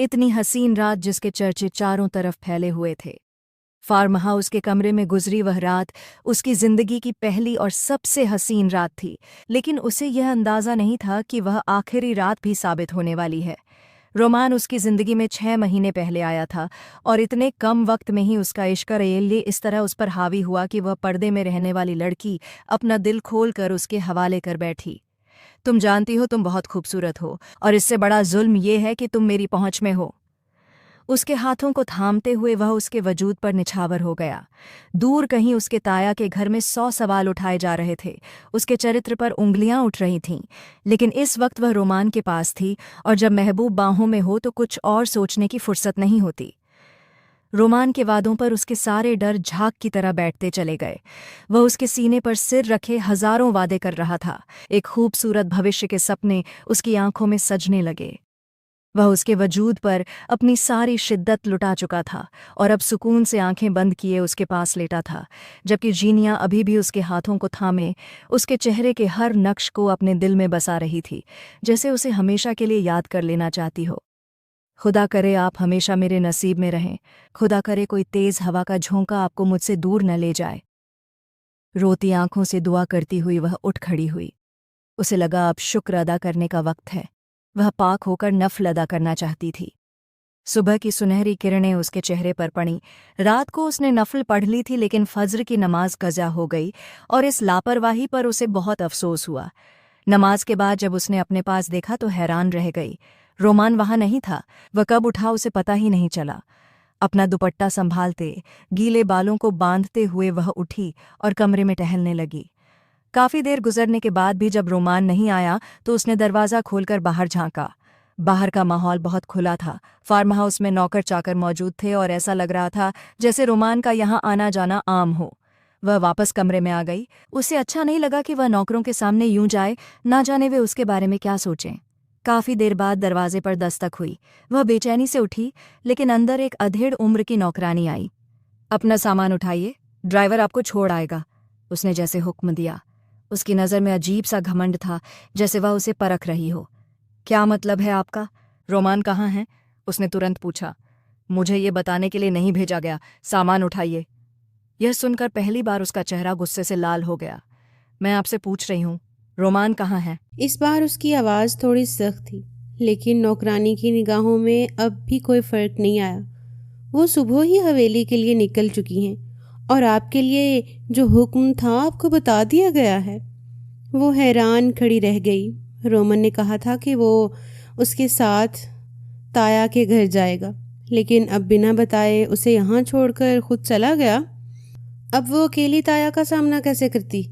اتنی حسین رات جس کے چرچے چاروں طرف پھیلے ہوئے تھے۔ فارم ہاؤس کے کمرے میں گزری وہ رات اس کی زندگی کی پہلی اور سب سے حسین رات تھی، لیکن اسے یہ اندازہ نہیں تھا کہ وہ آخری رات بھی ثابت ہونے والی ہے۔ رومان اس کی زندگی میں 6 مہینے پہلے آیا تھا، اور اتنے کم وقت میں ہی اس کا عشق ریلی اس طرح اس پر حاوی ہوا کہ وہ پردے میں رہنے والی لڑکی اپنا دل کھول کر اس کے حوالے کر بیٹھی۔ تم جانتی ہو تم بہت خوبصورت ہو، اور اس سے بڑا ظلم یہ ہے کہ تم میری پہنچ میں ہو۔ اس کے ہاتھوں کو تھامتے ہوئے وہ اس کے وجود پر نچھاور ہو گیا۔ دور کہیں اس کے تایا کے گھر میں 100 سوال اٹھائے جا رہے تھے، اس کے چرتر پر انگلیاں اٹھ رہی تھیں، لیکن اس وقت وہ رومان کے پاس تھی، اور جب محبوب باہوں میں ہو تو کچھ اور سوچنے کی فرصت نہیں ہوتی۔ رومان کے وعدوں پر اس کے سارے ڈر جھاگ کی طرح بیٹھتے چلے گئے۔ وہ اس کے سینے پر سر رکھے ہزاروں وعدے کر رہا تھا، ایک خوبصورت بھوشیہ کے سپنے اس کی آنکھوں میں سجنے لگے۔ وہ اس کے وجود پر اپنی ساری شدت لٹا چکا تھا، اور اب سکون سے آنکھیں بند کیے اس کے پاس لیٹا تھا، جبکہ جینیاں ابھی بھی اس کے ہاتھوں کو تھامے اس کے چہرے کے ہر نقش کو اپنے دل میں بسا رہی تھی، جیسے اسے ہمیشہ کے لیے یاد کر لینا چاہتی ہو۔ خدا کرے آپ ہمیشہ میرے نصیب میں رہیں، خدا کرے کوئی تیز ہوا کا جھونکا آپ کو مجھ سے دور نہ لے جائے۔ روتی آنکھوں سے دعا کرتی ہوئی وہ اٹھ کھڑی ہوئی۔ اسے لگا اب شکر ادا کرنے کا وقت ہے۔ وہ پاک ہو کر نفل ادا کرنا چاہتی تھی۔ صبح کی سنہری کرنیں اس کے چہرے پر پڑیں۔ رات کو اس نے نفل پڑھ لی تھی، لیکن فجر کی نماز قضا ہو گئی، اور اس لاپرواہی پر اسے بہت افسوس ہوا۔ نماز کے بعد جب اس نے اپنے پاس دیکھا تو حیران رہ گئی۔ رومان وہاں نہیں تھا، وہ کب اٹھا اسے پتہ ہی نہیں چلا۔ اپنا دوپٹہ سنبھالتے، گیلے بالوں کو باندھتے ہوئے وہ اٹھی اور کمرے میں ٹہلنے لگی۔ کافی دیر گزرنے کے بعد بھی جب رومان نہیں آیا تو اس نے دروازہ کھول کر باہر جھانکا۔ باہر کا ماحول بہت کھلا تھا۔ فارم ہاؤس میں نوکر چاکر موجود تھے، اور ایسا لگ رہا تھا جیسے رومان کا یہاں آنا جانا عام ہو۔ وہ واپس کمرے میں آ گئی۔ اسے اچھا نہیں لگا کہ وہ نوکروں کے سامنے یوں جائے، نہ جانے وہ اس کے بارے میں کیا سوچیں۔ کافی دیر بعد دروازے پر دستک ہوئی۔ وہ بے چینی سے اٹھی، لیکن اندر ایک ادھیڑ عمر کی نوکرانی آئی۔ اپنا سامان اٹھائیے، ڈرائیور آپ کو چھوڑ آئے گا، اس نے جیسے حکم دیا۔ اس کی نظر میں عجیب سا گھمنڈ تھا، جیسے وہ اسے پرکھ رہی ہو۔ کیا مطلب ہے آپ کا؟ رومان کہاں ہے؟ اس نے ترنت پوچھا۔ مجھے یہ بتانے کے لیے نہیں بھیجا گیا، سامان اٹھائیے۔ یہ سن کر پہلی بار اس کا چہرہ غصے سے لال ہو گیا۔ میں آپ سے پوچھ رہی ہوں، رومان کہاں ہے؟ اس بار اس کی آواز تھوڑی سخت تھی، لیکن نوکرانی کی نگاہوں میں اب بھی کوئی فرق نہیں آیا۔ وہ صبح ہی حویلی کے لیے نکل چکی ہیں، اور آپ کے لیے جو حکم تھا آپ کو بتا دیا گیا ہے۔ وہ حیران کھڑی رہ گئی۔ رومن نے کہا تھا کہ وہ اس کے ساتھ تایا کے گھر جائے گا، لیکن اب بنا بتائے اسے یہاں چھوڑ کر خود چلا گیا۔ اب وہ اکیلی تایا کا سامنا کیسے کرتی؟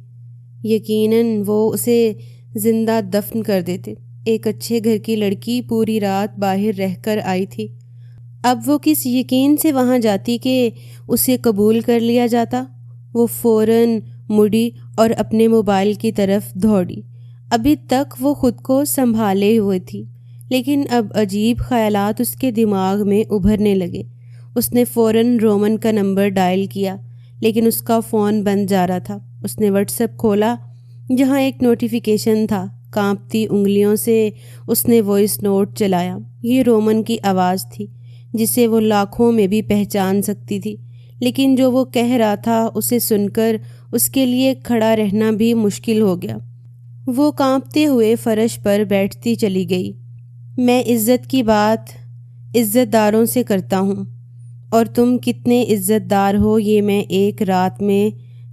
یقیناً وہ اسے زندہ دفن کر دیتے۔ ایک اچھے گھر کی لڑکی پوری رات باہر رہ کر آئی تھی۔ اب وہ کس یقین سے وہاں جاتی کہ اسے قبول کر لیا جاتا؟ وہ فوراً مڑی اور اپنے موبائل کی طرف دوڑی۔ ابھی تک وہ خود کو سنبھالے ہوئے تھی، لیکن اب عجیب خیالات اس کے دماغ میں ابھرنے لگے۔ اس نے فوراً رومن کا نمبر ڈائل کیا، لیکن اس کا فون بند جا رہا تھا۔ اس نے واٹس ایپ کھولا، جہاں ایک نوٹیفیکیشن تھا۔ کانپتی انگلیوں سے اس نے وائس نوٹ چلایا۔ یہ رومن کی آواز تھی، جسے وہ لاکھوں میں بھی پہچان سکتی تھی، لیکن جو وہ کہہ رہا تھا اسے سن کر اس کے لیے کھڑا رہنا بھی مشکل ہو گیا۔ وہ کانپتے ہوئے فرش پر بیٹھتی چلی گئی۔ میں عزت کی بات عزت داروں سے کرتا ہوں، اور تم کتنے عزت دار ہو یہ میں ایک رات میں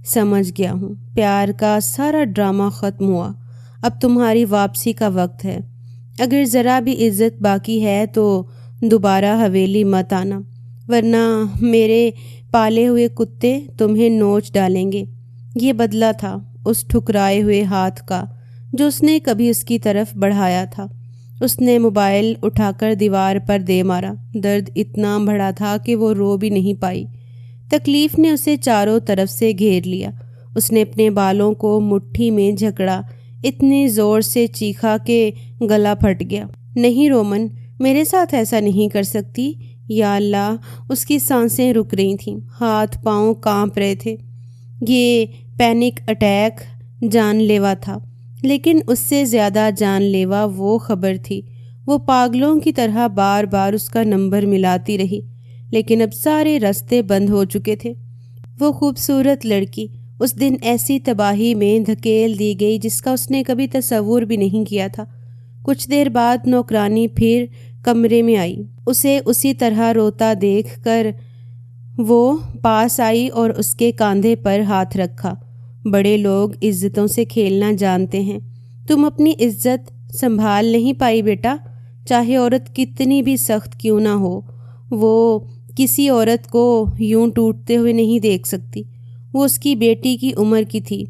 سمجھ گیا ہوں۔ پیار کا سارا ڈرامہ ختم ہوا، اب تمہاری واپسی کا وقت ہے۔ اگر ذرا بھی عزت باقی ہے تو دوبارہ حویلی مت آنا، ورنہ میرے پالے ہوئے کتے تمہیں نوچ ڈالیں گے۔ یہ بدلہ تھا اس ٹھکرائے ہوئے ہاتھ کا جو اس نے کبھی اس کی طرف بڑھایا تھا۔ اس نے موبائل اٹھا کر دیوار پر دے مارا۔ درد اتنا بڑا تھا کہ وہ رو بھی نہیں پائی۔ تکلیف نے اسے چاروں طرف سے گھیر لیا۔ اس نے اپنے بالوں کو مٹھی میں جھکڑا، اتنے زور سے چیخا کہ گلا پھٹ گیا۔ نہیں رومن، میرے ساتھ ایسا نہیں کر سکتی۔ یا اللہ، اس کی سانسیں رک رہی تھیں، ہاتھ پاؤں کانپ رہے تھے۔ یہ پینک اٹیک جان لیوا تھا، لیکن اس سے زیادہ جان لیوا وہ خبر تھی۔ وہ پاگلوں کی طرح بار بار اس کا نمبر ملاتی رہی، لیکن اب سارے راستے بند ہو چکے تھے۔ وہ خوبصورت لڑکی اس دن ایسی تباہی میں دھکیل دی گئی جس کا اس نے کبھی تصور بھی نہیں کیا تھا۔ کچھ دیر بعد نوکرانی پھر کمرے میں آئی۔ اسے اسی طرح روتا دیکھ کر وہ پاس آئی اور اس کے کاندھے پر ہاتھ رکھا۔ بڑے لوگ عزتوں سے کھیلنا جانتے ہیں، تم اپنی عزت سنبھال نہیں پائی بیٹا، چاہے عورت کتنی بھی سخت کیوں نہ ہو، وہ کسی عورت کو یوں ٹوٹتے ہوئے نہیں دیکھ سکتی۔ وہ اس کی بیٹی کی عمر کی تھی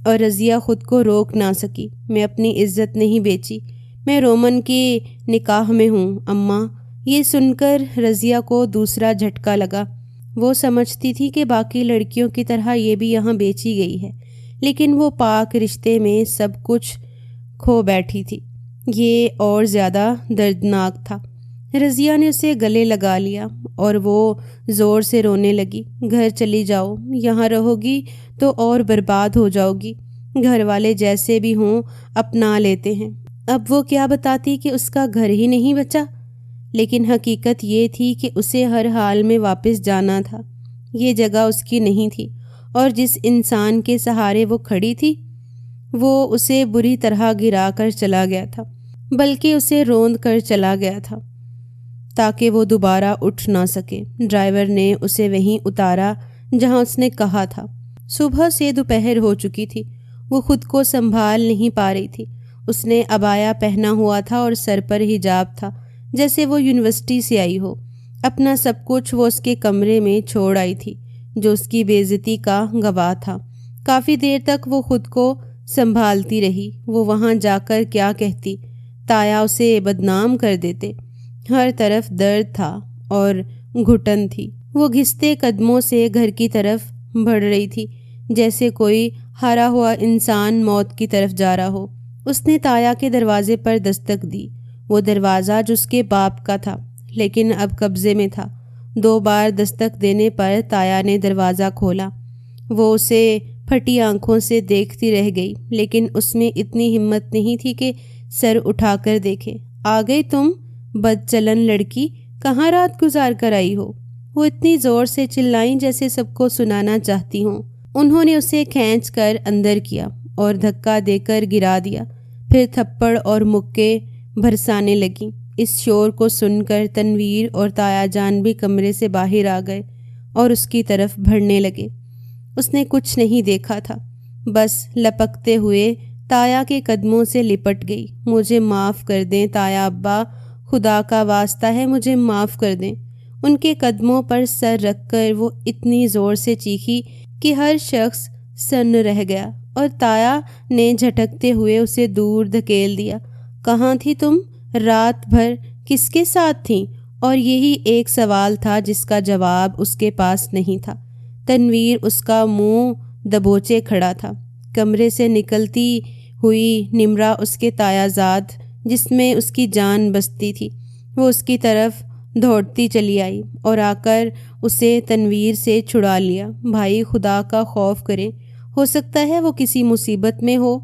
اور رضیہ خود کو روک نہ سکی۔ میں اپنی عزت نہیں بیچی، میں رومن کے نکاح میں ہوں اماں۔ یہ سن کر رضیہ کو دوسرا جھٹکا لگا۔ وہ سمجھتی تھی کہ باقی لڑکیوں کی طرح یہ بھی یہاں بیچی گئی ہے، لیکن وہ پاک رشتے میں سب کچھ کھو بیٹھی تھی۔ یہ اور زیادہ دردناک تھا۔ رضیہ نے اسے گلے لگا لیا اور وہ زور سے رونے لگی۔ گھر چلی جاؤ، یہاں رہو گی تو اور برباد ہو جاؤ گی۔ گھر والے جیسے بھی ہوں اپنا لیتے ہیں۔ اب وہ کیا بتاتی کہ اس کا گھر ہی نہیں بچا، لیکن حقیقت یہ تھی کہ اسے ہر حال میں واپس جانا تھا۔ یہ جگہ اس کی نہیں تھی، اور جس انسان کے سہارے وہ کھڑی تھی وہ اسے بری طرح گرا کر چلا گیا تھا، بلکہ اسے روند کر چلا گیا تھا تاکہ وہ دوبارہ اٹھ نہ سکے۔ ڈرائیور نے اسے وہیں اتارا جہاں اس نے کہا تھا۔ صبح سے دوپہر ہو چکی تھی۔ وہ خود کو سنبھال نہیں پا رہی تھی۔ اس نے عبایا پہنا ہوا تھا اور سر پر حجاب تھا، جیسے وہ یونیورسٹی سے آئی ہو۔ اپنا سب کچھ وہ اس کے کمرے میں چھوڑ آئی تھی، جو اس کی بے عزتی کا گواہ تھا۔ کافی دیر تک وہ خود کو سنبھالتی رہی۔ وہ وہاں جا کر کیا کہتی؟ تایا اسے بدنام کر دیتے۔ ہر طرف درد تھا اور گھٹن تھی۔ وہ گھستے قدموں سے گھر کی طرف بڑھ رہی تھی، جیسے کوئی ہارا ہوا انسان موت کی طرف جا رہا ہو۔ اس نے تایا کے دروازے پر دستک دی، وہ دروازہ جو اس کے باپ کا تھا لیکن اب قبضے میں تھا۔ 2 بار دستک دینے پر تایا نے دروازہ کھولا۔ وہ اسے پھٹی آنکھوں سے دیکھتی رہ گئی، لیکن اس میں اتنی ہمت نہیں تھی کہ سر اٹھا کر دیکھے۔ آ گئی تم، بد چلن لڑکی، کہاں رات گزار کر آئی ہو؟ وہ اتنی زور سے چلائیں جیسے سب کو سنانا چاہتی ہوں۔ انہوں نے اسے کھینچ کر اندر کیا اور دھکا دے کر گرا دیا، پھر تھپڑ اور مکے برسانے لگیں۔ اس شور کو سن کر تنویر اور تایا جان بھی کمرے سے باہر آ گئے اور اس کی طرف بڑھنے لگے۔ اس نے کچھ نہیں دیکھا تھا، بس لپکتے ہوئے تایا کے قدموں سے لپٹ گئی۔ مجھے معاف کر دیں تایا ابا، خدا کا واسطہ ہے مجھے معاف کر دیں۔ ان کے قدموں پر سر رکھ کر وہ اتنی زور سے چیخی کہ ہر شخص سن رہ گیا، اور تایا نے جھٹکتے ہوئے اسے دور دھکیل دیا۔ کہاں تھی تم؟ رات بھر کس کے ساتھ تھیں؟ اور یہی ایک سوال تھا جس کا جواب اس کے پاس نہیں تھا۔ تنویر اس کا منہ دبوچے کھڑا تھا۔ کمرے سے نکلتی ہوئی نمرا اس کے تایا زاد جس میں اس کی جان بستی تھی، وہ اس کی طرف دوڑتی چلی آئی اور آ کر اسے تنویر سے چھڑا لیا۔ بھائی خدا کا خوف کریں، ہو سکتا ہے وہ کسی مصیبت میں ہو۔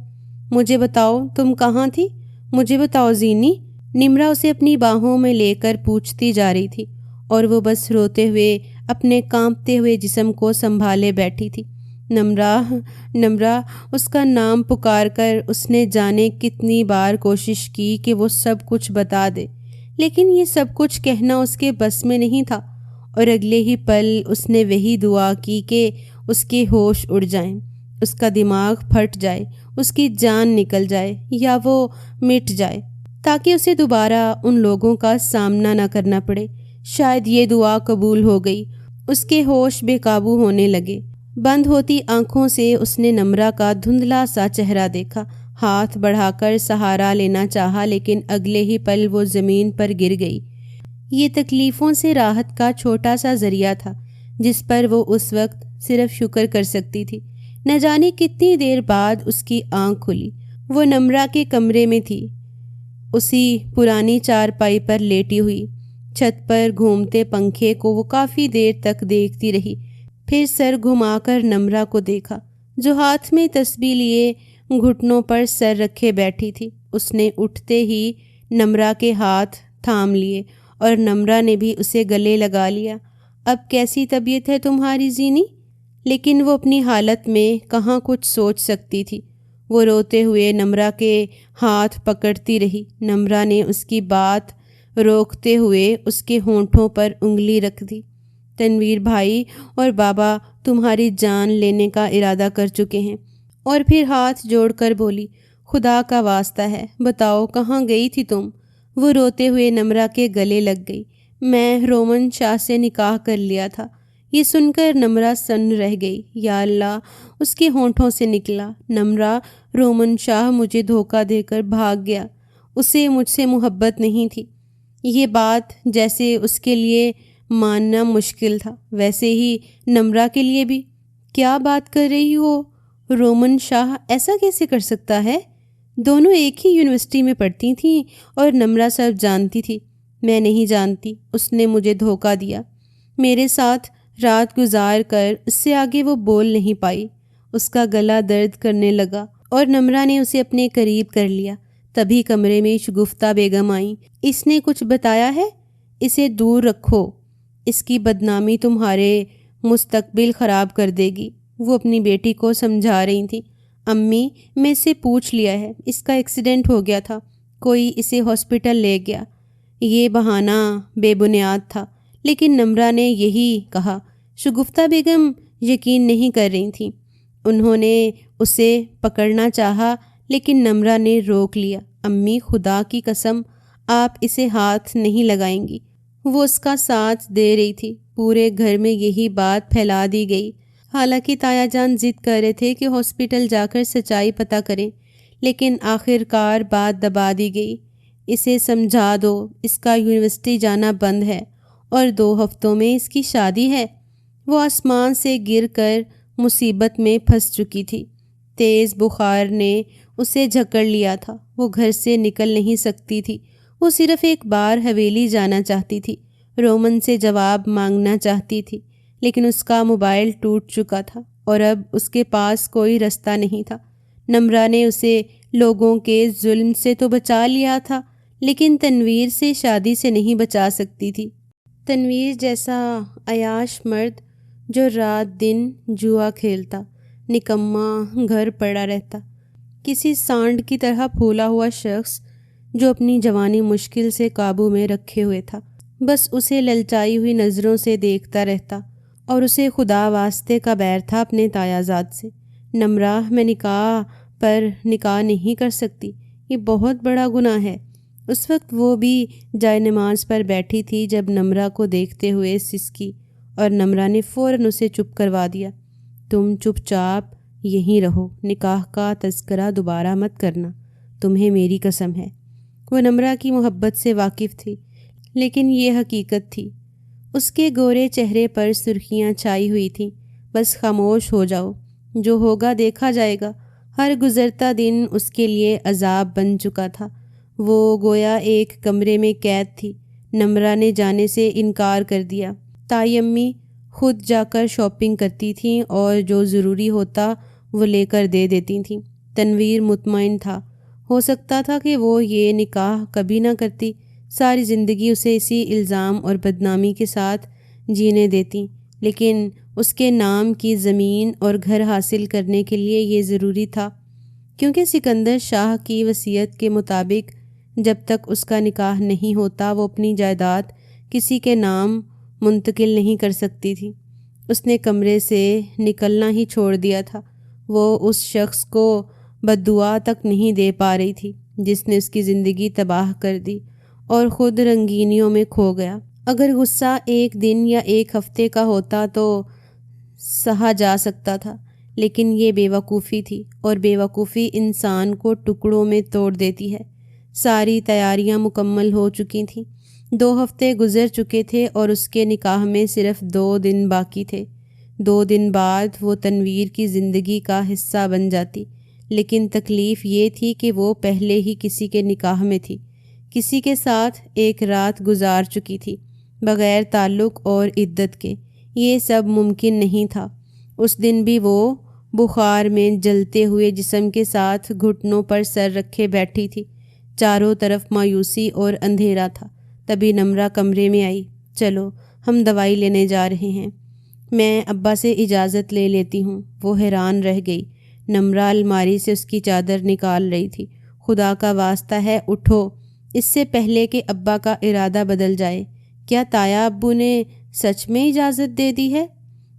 مجھے بتاؤ تم کہاں تھی، مجھے بتاؤ زینی۔ نمرا اسے اپنی باہوں میں لے کر پوچھتی جا رہی تھی، اور وہ بس روتے ہوئے اپنے کانپتے ہوئے جسم کو سنبھالے بیٹھی تھی۔ نمرا، نمرا، اس کا نام پکار کر اس نے جانے کتنی بار کوشش کی کہ وہ سب کچھ بتا دے، لیکن یہ سب کچھ کہنا اس کے بس میں نہیں تھا، اور اگلے ہی پل اس نے وہی دعا کی کہ اس کے ہوش اڑ جائیں، اس کا دماغ پھٹ جائے، اس کی جان نکل جائے یا وہ مٹ جائے، تاکہ اسے دوبارہ ان لوگوں کا سامنا نہ کرنا پڑے۔ شاید یہ دعا قبول ہو گئی۔ اس کے ہوش بے قابو ہونے لگے۔ بند ہوتی آنکھوں سے اس نے نمرا کا دھندلا سا چہرہ دیکھا، ہاتھ بڑھا کر سہارا لینا چاہا، لیکن اگلے ہی پل وہ زمین پر گر گئی۔ یہ تکلیفوں سے راحت کا چھوٹا سا ذریعہ تھا جس پر وہ اس وقت صرف شکر کر سکتی تھی۔ نہ جانے کتنی دیر بعد اس کی آنکھ کھلی۔ وہ نمرا کے کمرے میں تھی، اسی پرانی چارپائی پر لیٹی ہوئی۔ چھت پر گھومتے پنکھے کو وہ کافی دیر تک دیکھتی رہی، پھر سر گھما کر نمرا کو دیکھا جو ہاتھ میں تسبیح لیے گھٹنوں پر سر رکھے بیٹھی تھی۔ اس نے اٹھتے ہی نمرہ کے ہاتھ تھام لیے اور نمرہ نے بھی اسے گلے لگا لیا۔ اب کیسی طبیعت ہے تمہاری زینی؟ لیکن وہ اپنی حالت میں کہاں کچھ سوچ سکتی تھی۔ وہ روتے ہوئے نمرہ کے ہاتھ پکڑتی رہی۔ نمرہ نے اس کی بات روکتے ہوئے اس کے ہونٹوں پر انگلی رکھ دی۔ تنویر بھائی اور بابا تمہاری جان لینے کا ارادہ کر چکے ہیں۔ اور پھر ہاتھ جوڑ کر بولی، خدا کا واسطہ ہے بتاؤ کہاں گئی تھی تم؟ وہ روتے ہوئے نمرہ کے گلے لگ گئی۔ میں رومن شاہ سے نکاح کر لیا تھا۔ یہ سن کر نمرہ سن رہ گئی۔ یا اللہ، اس کے ہونٹوں سے نکلا، نمرہ، رومن شاہ مجھے دھوکہ دے کر بھاگ گیا، اسے مجھ سے محبت نہیں تھی۔ یہ بات جیسے اس کے لیے ماننا مشکل تھا ویسے ہی نمرہ کے لیے بھی۔ کیا بات کر رہی ہو؟ رومن شاہ ایسا کیسے کر سکتا ہے؟ دونوں ایک ہی یونیورسٹی میں پڑھتی تھیں اور نمرہ سب جانتی تھی۔ میں نہیں جانتی، اس نے مجھے دھوکہ دیا۔ میرے ساتھ رات گزار کر اس سے آگے وہ بول نہیں پائی۔ اس کا گلا درد کرنے لگا اور نمرہ نے اسے اپنے قریب کر لیا۔ تبھی کمرے میں شگفتہ بیگم آئیں۔ اس نے کچھ بتایا ہے؟ اسے دور رکھو، اس کی بدنامی تمہارے مستقبل خراب کر دے گی، وہ اپنی بیٹی کو سمجھا رہی تھیں۔ امی، میں اسے پوچھ لیا ہے، اس کا ایکسیڈنٹ ہو گیا تھا، کوئی اسے ہاسپٹل لے گیا۔ یہ بہانہ بے بنیاد تھا، لیکن نمرہ نے یہی کہا۔ شگفتہ بیگم یقین نہیں کر رہی تھیں۔ انہوں نے اسے پکڑنا چاہا لیکن نمرہ نے روک لیا۔ امی، خدا کی قسم آپ اسے ہاتھ نہیں لگائیں گی۔ وہ اس کا ساتھ دے رہی تھی۔ پورے گھر میں یہی بات پھیلا دی گئی۔ حالانکہ تایا جان ضد کر رہے تھے کہ ہاسپٹل جا کر سچائی پتہ کریں، لیکن آخر کار بات دبا دی گئی۔ اسے سمجھا دو، اس کا یونیورسٹی جانا بند ہے اور 2 ہفتوں میں اس کی شادی ہے۔ وہ آسمان سے گر کر مصیبت میں پھنس چکی تھی۔ تیز بخار نے اسے جھکڑ لیا تھا۔ وہ گھر سے نکل نہیں سکتی تھی۔ وہ صرف ایک بار حویلی جانا چاہتی تھی، رومن سے جواب مانگنا چاہتی تھی، لیکن اس کا موبائل ٹوٹ چکا تھا اور اب اس کے پاس کوئی رستہ نہیں تھا۔ نمرہ نے اسے لوگوں کے ظلم سے تو بچا لیا تھا، لیکن تنویر سے شادی سے نہیں بچا سکتی تھی۔ تنویر جیسا عیاش مرد جو رات دن جوا کھیلتا، نکما گھر پڑا رہتا، کسی سانڈ کی طرح پھولا ہوا شخص جو اپنی جوانی مشکل سے قابو میں رکھے ہوئے تھا، بس اسے للچائی ہوئی نظروں سے دیکھتا رہتا، اور اسے خدا واسطے کا بیر تھا اپنے تایا زاد سے۔ نمرہ، میں نکاح پر نکاح نہیں کر سکتی، یہ بہت بڑا گناہ ہے۔ اس وقت وہ بھی جائے نماز پر بیٹھی تھی جب نمرہ کو دیکھتے ہوئے سسکی، اور نمرہ نے فوراً اسے چپ کروا دیا۔ تم چپ چاپ یہیں رہو، نکاح کا تذکرہ دوبارہ مت کرنا، تمہیں میری قسم ہے۔ وہ نمرہ کی محبت سے واقف تھی، لیکن یہ حقیقت تھی۔ اس کے گورے چہرے پر سرخیاں چھائی ہوئی تھیں۔ بس خاموش ہو جاؤ، جو ہوگا دیکھا جائے گا۔ ہر گزرتا دن اس کے لیے عذاب بن چکا تھا۔ وہ گویا ایک کمرے میں قید تھی۔ نمرہ نے جانے سے انکار کر دیا۔ تائی امی خود جا کر شاپنگ کرتی تھیں اور جو ضروری ہوتا وہ لے کر دے دیتی تھیں۔ تنویر مطمئن تھا، ہو سکتا تھا کہ وہ یہ نکاح کبھی نہ کرتی، ساری زندگی اسے اسی الزام اور بدنامی کے ساتھ جینے دیتی، لیکن اس کے نام کی زمین اور گھر حاصل کرنے کے لیے یہ ضروری تھا، کیونکہ سکندر شاہ کی وصیت کے مطابق جب تک اس کا نکاح نہیں ہوتا وہ اپنی جائیداد کسی کے نام منتقل نہیں کر سکتی تھی۔ اس نے کمرے سے نکلنا ہی چھوڑ دیا تھا۔ وہ اس شخص کو بددعا تک نہیں دے پا رہی تھی جس نے اس کی زندگی تباہ کر دی اور خود رنگینیوں میں کھو گیا۔ اگر غصہ 1 دن یا 1 ہفتے کا ہوتا تو سہا جا سکتا تھا، لیکن یہ بے وقوفی تھی، اور بے وقوفی انسان کو ٹکڑوں میں توڑ دیتی ہے۔ ساری تیاریاں مکمل ہو چکی تھیں۔ 2 ہفتے گزر چکے تھے اور اس کے نکاح میں صرف 2 دن باقی تھے۔ 2 دن بعد وہ تنویر کی زندگی کا حصہ بن جاتی، لیکن تکلیف یہ تھی کہ وہ پہلے ہی کسی کے نکاح میں تھی، کسی کے ساتھ ایک رات گزار چکی تھی، بغیر تعلق اور عدت کے۔ یہ سب ممکن نہیں تھا۔ اس دن بھی وہ بخار میں جلتے ہوئے جسم کے ساتھ گھٹنوں پر سر رکھے بیٹھی تھی۔ چاروں طرف مایوسی اور اندھیرا تھا۔ تبھی نمرہ کمرے میں آئی۔ چلو ہم دوائی لینے جا رہے ہیں، میں ابا سے اجازت لے لیتی ہوں۔ وہ حیران رہ گئی۔ نمرہ الماری سے اس کی چادر نکال رہی تھی۔ خدا کا واسطہ ہے اٹھو، اس سے پہلے کہ ابا کا ارادہ بدل جائے۔ کیا تایا ابو نے سچ میں اجازت دے دی ہے؟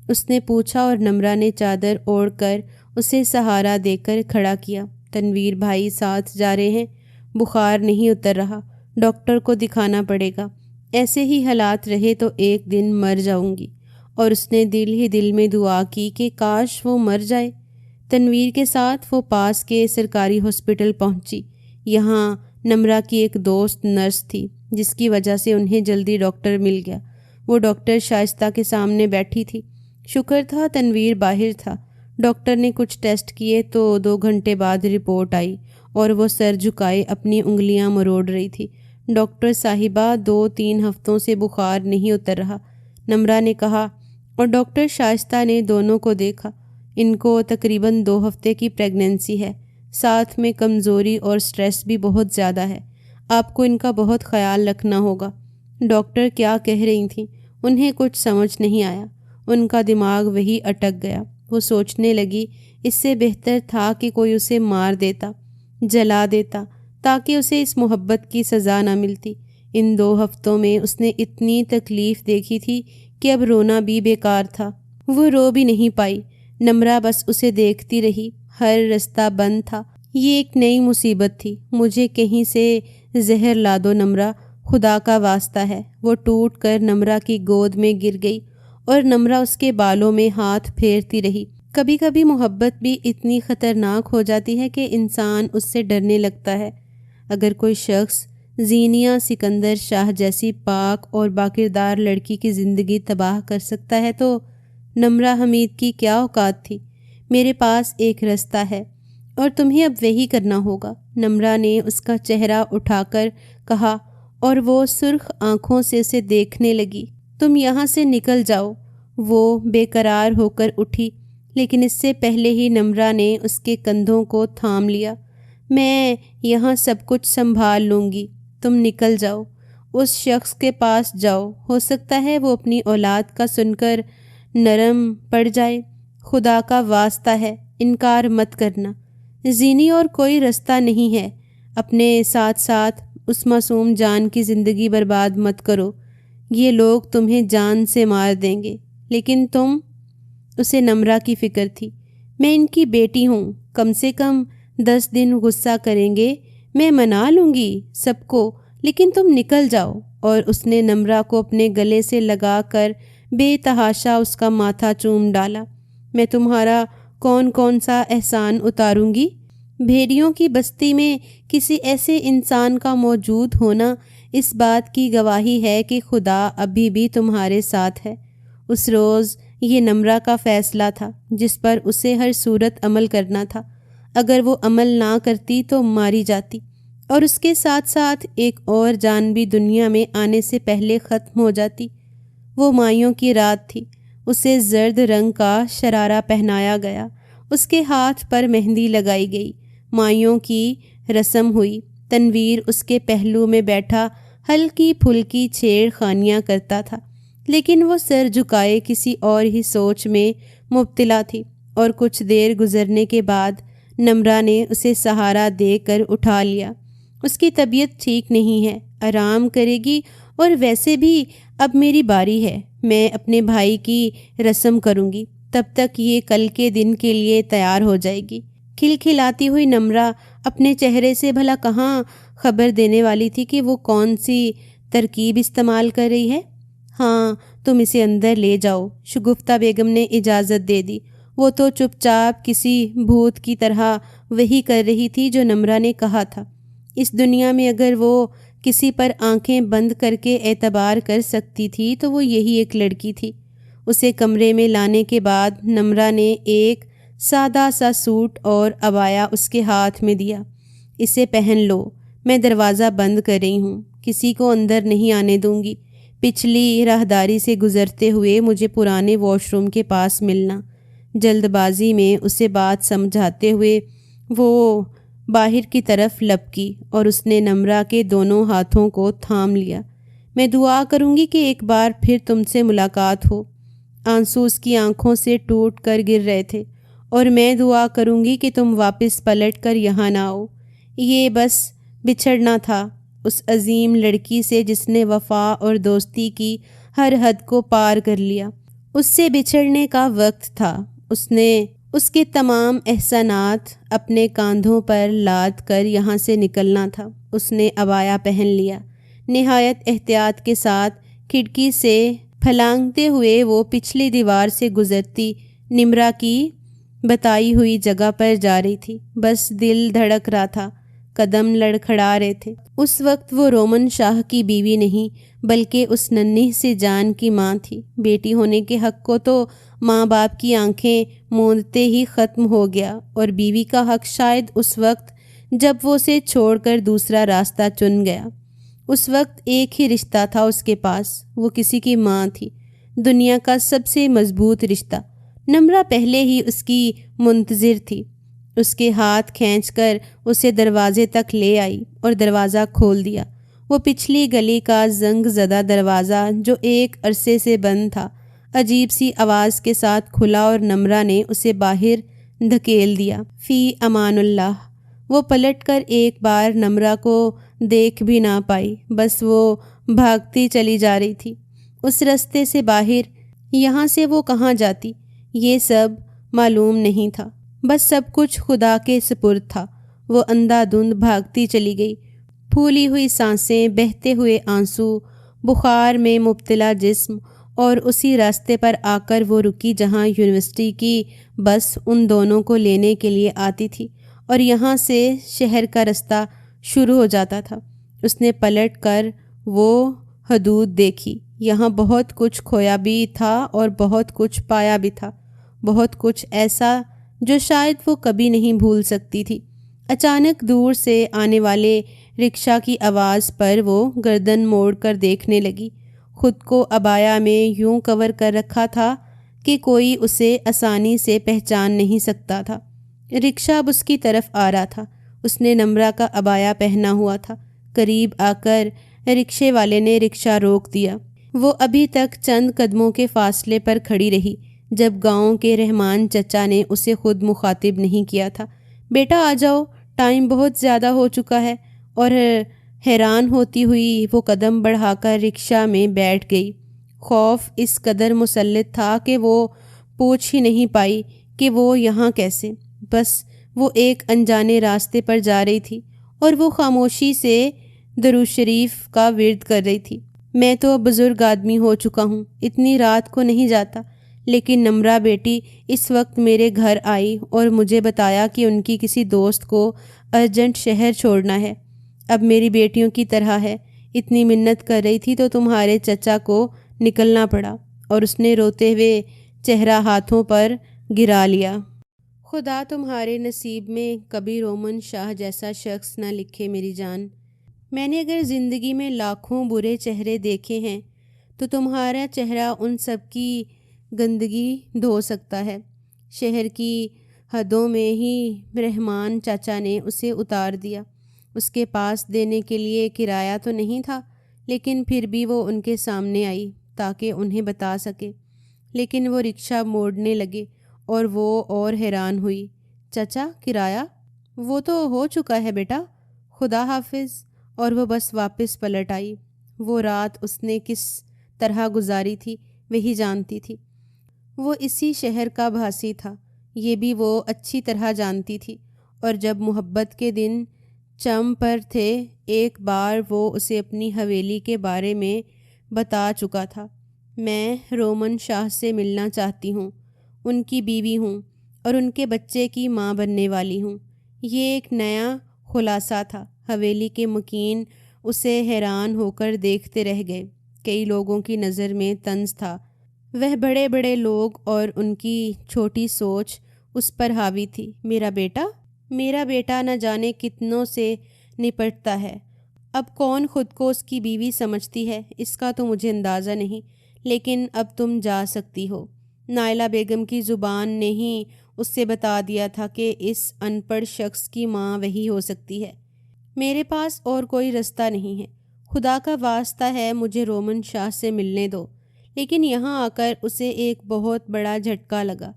اس نے پوچھا اور نمرہ نے چادر اوڑھ کر اسے سہارا دے کر کھڑا کیا۔ تنویر بھائی ساتھ جا رہے ہیں، بخار نہیں اتر رہا، ڈاکٹر کو دکھانا پڑے گا، ایسے ہی حالات رہے تو ایک دن مر جاؤں گی۔ اور اس نے دل ہی دل میں دعا کی کہ کاش وہ مر جائے۔ تنویر کے ساتھ وہ پاس کے سرکاری ہاسپٹل پہنچی۔ یہاں نمرہ کی ایک دوست نرس تھی جس کی وجہ سے انہیں جلدی ڈاکٹر مل گیا۔ وہ ڈاکٹر شائستہ کے سامنے بیٹھی تھی۔ شکر تھا تنویر باہر تھا۔ ڈاکٹر نے کچھ ٹیسٹ کیے تو 2 گھنٹے بعد رپورٹ آئی اور وہ سر جھکائے اپنی انگلیاں مروڑ رہی تھی۔ ڈاکٹر صاحبہ 2-3 ہفتوں سے بخار نہیں اتر رہا، نمرہ نے کہا، اور ڈاکٹر شائستہ نے دونوں کو دیکھا۔ ان کو تقریباً 2 ہفتے کی پریگننسی ہے، ساتھ میں کمزوری اور سٹریس بھی بہت زیادہ ہے، آپ کو ان کا بہت خیال رکھنا ہوگا۔ ڈاکٹر کیا کہہ رہی تھیں انہیں کچھ سمجھ نہیں آیا، ان کا دماغ وہی اٹک گیا۔ وہ سوچنے لگی اس سے بہتر تھا کہ کوئی اسے مار دیتا، جلا دیتا، تاکہ اسے اس محبت کی سزا نہ ملتی۔ ان 2 ہفتوں میں اس نے اتنی تکلیف دیکھی تھی کہ اب رونا بھی بیکار تھا۔ وہ رو بھی نہیں پائی۔ نمرہ بس اسے دیکھتی رہی، ہر رستہ بند تھا۔ یہ ایک نئی مصیبت تھی۔ مجھے کہیں سے زہر لا دو نمرہ، خدا کا واسطہ ہے۔ وہ ٹوٹ کر نمرہ کی گود میں گر گئی اور نمرہ اس کے بالوں میں ہاتھ پھیرتی رہی۔ کبھی کبھی محبت بھی اتنی خطرناک ہو جاتی ہے کہ انسان اس سے ڈرنے لگتا ہے۔ اگر کوئی شخص زینیا سکندر شاہ جیسی پاک اور باکردار لڑکی کی زندگی تباہ کر سکتا ہے تو نمرہ حمید کی کیا اوقات تھی؟ میرے پاس ایک رستہ ہے اور تمہیں اب وہی کرنا ہوگا، نمرہ نے اس کا چہرہ اٹھا کر کہا، اور وہ سرخ آنکھوں سے اسے دیکھنے لگی۔ تم یہاں سے نکل جاؤ۔ وہ بے قرار ہو کر اٹھی، لیکن اس سے پہلے ہی نمرہ نے اس کے کندھوں کو تھام لیا۔ میں یہاں سب کچھ سنبھال لوں گی، تم نکل جاؤ، اس شخص کے پاس جاؤ، ہو سکتا ہے وہ اپنی اولاد کا سن کر نرم پڑ جائے۔ خدا کا واسطہ ہے انکار مت کرنا، زینی اور کوئی رستہ نہیں ہے، اپنے ساتھ ساتھ اس معصوم جان کی زندگی برباد مت کرو، یہ لوگ تمہیں جان سے مار دیں گے۔ لیکن تم، اسے نمرہ کی فکر تھی، میں ان کی بیٹی ہوں، کم سے کم 10 دن غصہ کریں گے، میں منا لوں گی سب کو، لیکن تم نکل جاؤ۔ اور اس نے نمرہ کو اپنے گلے سے لگا کر بے تحاشا اس کا ماتھا چوم ڈالا۔ میں تمہارا کون سا احسان اتاروں گی؟ بھیڑیوں کی بستی میں کسی ایسے انسان کا موجود ہونا اس بات کی گواہی ہے کہ خدا ابھی بھی تمہارے ساتھ ہے۔ اس روز یہ نمرہ کا فیصلہ تھا جس پر اسے ہر صورت عمل کرنا تھا۔ اگر وہ عمل نہ کرتی تو ماری جاتی، اور اس کے ساتھ ساتھ ایک اور جان بھی دنیا میں آنے سے پہلے ختم ہو جاتی۔ وہ مائیوں کی رات تھی، اسے زرد رنگ کا شرارہ پہنایا گیا، اس کے ہاتھ پر مہندی لگائی گئی، مائیوں کی رسم ہوئی۔ تنویر اس کے پہلو میں بیٹھا ہلکی پھلکی چھیڑ خانیاں کرتا تھا، لیکن وہ سر جھکائے کسی اور ہی سوچ میں مبتلا تھی۔ اور کچھ دیر گزرنے کے بعد نمرہ نے اسے سہارا دے کر اٹھا لیا۔ اس کی طبیعت ٹھیک نہیں ہے، آرام کرے گی، اور ویسے بھی اب میری باری ہے، میں اپنے بھائی کی رسم کروں گی، تب تک یہ کل کے دن کے لیے تیار ہو جائے گی۔ کھلکھلاتی ہوئی نمرہ اپنے چہرے سے بھلا کہاں خبر دینے والی تھی کہ وہ کون سی ترکیب استعمال کر رہی ہے۔ ہاں تم اسے اندر لے جاؤ، شگفتہ بیگم نے اجازت دے دی۔ وہ تو چپ چاپ کسی بھوت کی طرح وہی کر رہی تھی جو نمرہ نے کہا تھا۔ اس دنیا میں اگر وہ کسی پر آنکھیں بند کر کے اعتبار کر سکتی تھی تو وہ یہی ایک لڑکی تھی۔ اسے کمرے میں لانے کے بعد نمرہ نے ایک سادہ سا سوٹ اور عبایا اس کے ہاتھ میں دیا۔ اسے پہن لو، میں دروازہ بند کر رہی ہوں، کسی کو اندر نہیں آنے دوں گی، پچھلی راہداری سے گزرتے ہوئے مجھے پرانے واش روم کے پاس ملنا۔ جلد بازی میں اسے بات سمجھاتے ہوئے وہ باہر کی طرف لپکی اور اس نے نمرہ کے دونوں ہاتھوں کو تھام لیا۔ میں دعا کروں گی کہ ایک بار پھر تم سے ملاقات ہو۔ آنسو اس کی آنکھوں سے ٹوٹ کر گر رہے تھے۔ اور میں دعا کروں گی کہ تم واپس پلٹ کر یہاں نہ آؤ۔ یہ بس بچھڑنا تھا اس عظیم لڑکی سے جس نے وفا اور دوستی کی ہر حد کو پار کر لیا۔ اس سے بچھڑنے کا وقت تھا۔ اس نے اس کے تمام احسانات اپنے کاندھوں پر لاد کر یہاں سے نکلنا تھا۔ اس نے عبایا پہن لیا۔ نہایت احتیاط کے ساتھ کھڑکی سے پھلانگتے ہوئے وہ پچھلی دیوار سے گزرتی نمرہ کی بتائی ہوئی جگہ پر جا رہی تھی۔ بس دل دھڑک رہا تھا، قدم لڑکھڑا رہے تھے۔ اس وقت وہ رومن شاہ کی بیوی نہیں بلکہ اس ننھی سی جان کی ماں تھی۔ بیٹی ہونے کے حق کو تو ماں باپ کی آنکھیں موندتے ہی ختم ہو گیا، اور بیوی کا حق شاید اس وقت جب وہ اسے چھوڑ کر دوسرا راستہ چن گیا۔ اس وقت ایک ہی رشتہ تھا اس کے پاس، وہ کسی کی ماں تھی، دنیا کا سب سے مضبوط رشتہ۔ نمرہ پہلے ہی اس کی منتظر تھی۔ اس کے ہاتھ کھینچ کر اسے دروازے تک لے آئی اور دروازہ کھول دیا۔ وہ پچھلی گلی کا زنگ زدہ دروازہ جو ایک عرصے سے بند تھا عجیب سی آواز کے ساتھ کھلا اور نمرہ نے اسے باہر دھکیل دیا۔ فی امان اللہ۔ وہ پلٹ کر ایک بار نمرہ کو دیکھ بھی نہ پائی، بس وہ بھاگتی چلی جا رہی تھی اس رستے سے باہر۔ یہاں سے وہ کہاں جاتی یہ سب معلوم نہیں تھا، بس سب کچھ خدا کے سپرد تھا۔ وہ اندھا دھند بھاگتی چلی گئی، پھولی ہوئی سانسیں، بہتے ہوئے آنسو، بخار میں مبتلا جسم، اور اسی راستے پر آ کر وہ رکی جہاں یونیورسٹی کی بس ان دونوں کو لینے کے لیے آتی تھی اور یہاں سے شہر کا رستہ شروع ہو جاتا تھا۔ اس نے پلٹ کر وہ حدود دیکھی۔ یہاں بہت کچھ کھویا بھی تھا اور بہت کچھ پایا بھی تھا، بہت کچھ ایسا جو شاید وہ کبھی نہیں بھول سکتی تھی۔ اچانک دور سے آنے والے رکشہ کی آواز پر وہ گردن موڑ کر دیکھنے لگی۔ خود کو عبایا میں یوں کور کر رکھا تھا کہ کوئی اسے آسانی سے پہچان نہیں سکتا تھا۔ رکشہ اب اس کی طرف آ رہا تھا۔ اس نے نمرہ کا عبایا پہنا ہوا تھا۔ قریب آ کر رکشے والے نے رکشہ روک دیا۔ وہ ابھی تک چند قدموں کے فاصلے پر کھڑی رہی جب گاؤں کے رحمان چچا نے اسے خود مخاطب نہیں کیا تھا۔ بیٹا آ جاؤ، ٹائم بہت زیادہ ہو چکا ہے۔ اور حیران ہوتی ہوئی وہ قدم بڑھا کر رکشہ میں بیٹھ گئی۔ خوف اس قدر مسلط تھا کہ وہ پوچھ ہی نہیں پائی کہ وہ یہاں کیسے۔ بس وہ ایک انجانے راستے پر جا رہی تھی اور وہ خاموشی سے درود شریف کا ورد کر رہی تھی۔ میں تو اب بزرگ آدمی ہو چکا ہوں، اتنی رات کو نہیں جاتا، لیکن نمرہ بیٹی اس وقت میرے گھر آئی اور مجھے بتایا کہ ان کی کسی دوست کو ارجنٹ شہر چھوڑنا ہے۔ اب میری بیٹیوں کی طرح ہے، اتنی منت کر رہی تھی تو تمہارے چچا کو نکلنا پڑا۔ اور اس نے روتے ہوئے چہرہ ہاتھوں پر گرا لیا۔ خدا تمہارے نصیب میں کبھی رومن شاہ جیسا شخص نہ لکھے میری جان۔ میں نے اگر زندگی میں لاکھوں برے چہرے دیکھے ہیں تو تمہارا چہرہ ان سب کی گندگی دھو سکتا ہے۔ شہر کی حدوں میں ہی رحمان چاچا نے اسے اتار دیا۔ اس کے پاس دینے کے لیے کرایہ تو نہیں تھا، لیکن پھر بھی وہ ان کے سامنے آئی تاکہ انہیں بتا سکے۔ لیکن وہ رکشہ موڑنے لگے اور وہ اور حیران ہوئی۔ چچا کرایہ؟ وہ تو ہو چکا ہے بیٹا، خدا حافظ۔ اور وہ بس واپس پلٹ آئی۔ وہ رات اس نے کس طرح گزاری تھی وہی جانتی تھی۔ وہ اسی شہر کا بھاسی تھا، یہ بھی وہ اچھی طرح جانتی تھی۔ اور جب محبت کے دن چم پر تھے، ایک بار وہ اسے اپنی حویلی کے بارے میں بتا چکا تھا۔ میں رومن شاہ سے ملنا چاہتی ہوں، ان کی بیوی ہوں اور ان کے بچے کی ماں بننے والی ہوں۔ یہ ایک نیا خلاصہ تھا۔ حویلی کے مکین اسے حیران ہو کر دیکھتے رہ گئے۔ کئی لوگوں کی نظر میں طنز تھا۔ وہ بڑے بڑے لوگ اور ان کی چھوٹی سوچ اس پر حاوی تھی۔ میرا بیٹا نہ جانے کتنوں سے نپٹتا ہے۔ اب کون خود کو اس کی بیوی سمجھتی ہے اس کا تو مجھے اندازہ نہیں، لیکن اب تم جا سکتی ہو۔ نائلہ بیگم کی زبان نے ہی اس سے بتا دیا تھا کہ اس ان پڑھ شخص کی ماں وہی ہو سکتی ہے۔ میرے پاس اور کوئی رستہ نہیں ہے، خدا کا واسطہ ہے مجھے رومن شاہ سے ملنے دو۔ لیکن یہاں آ کر اسے ایک بہت بڑا جھٹکا لگا۔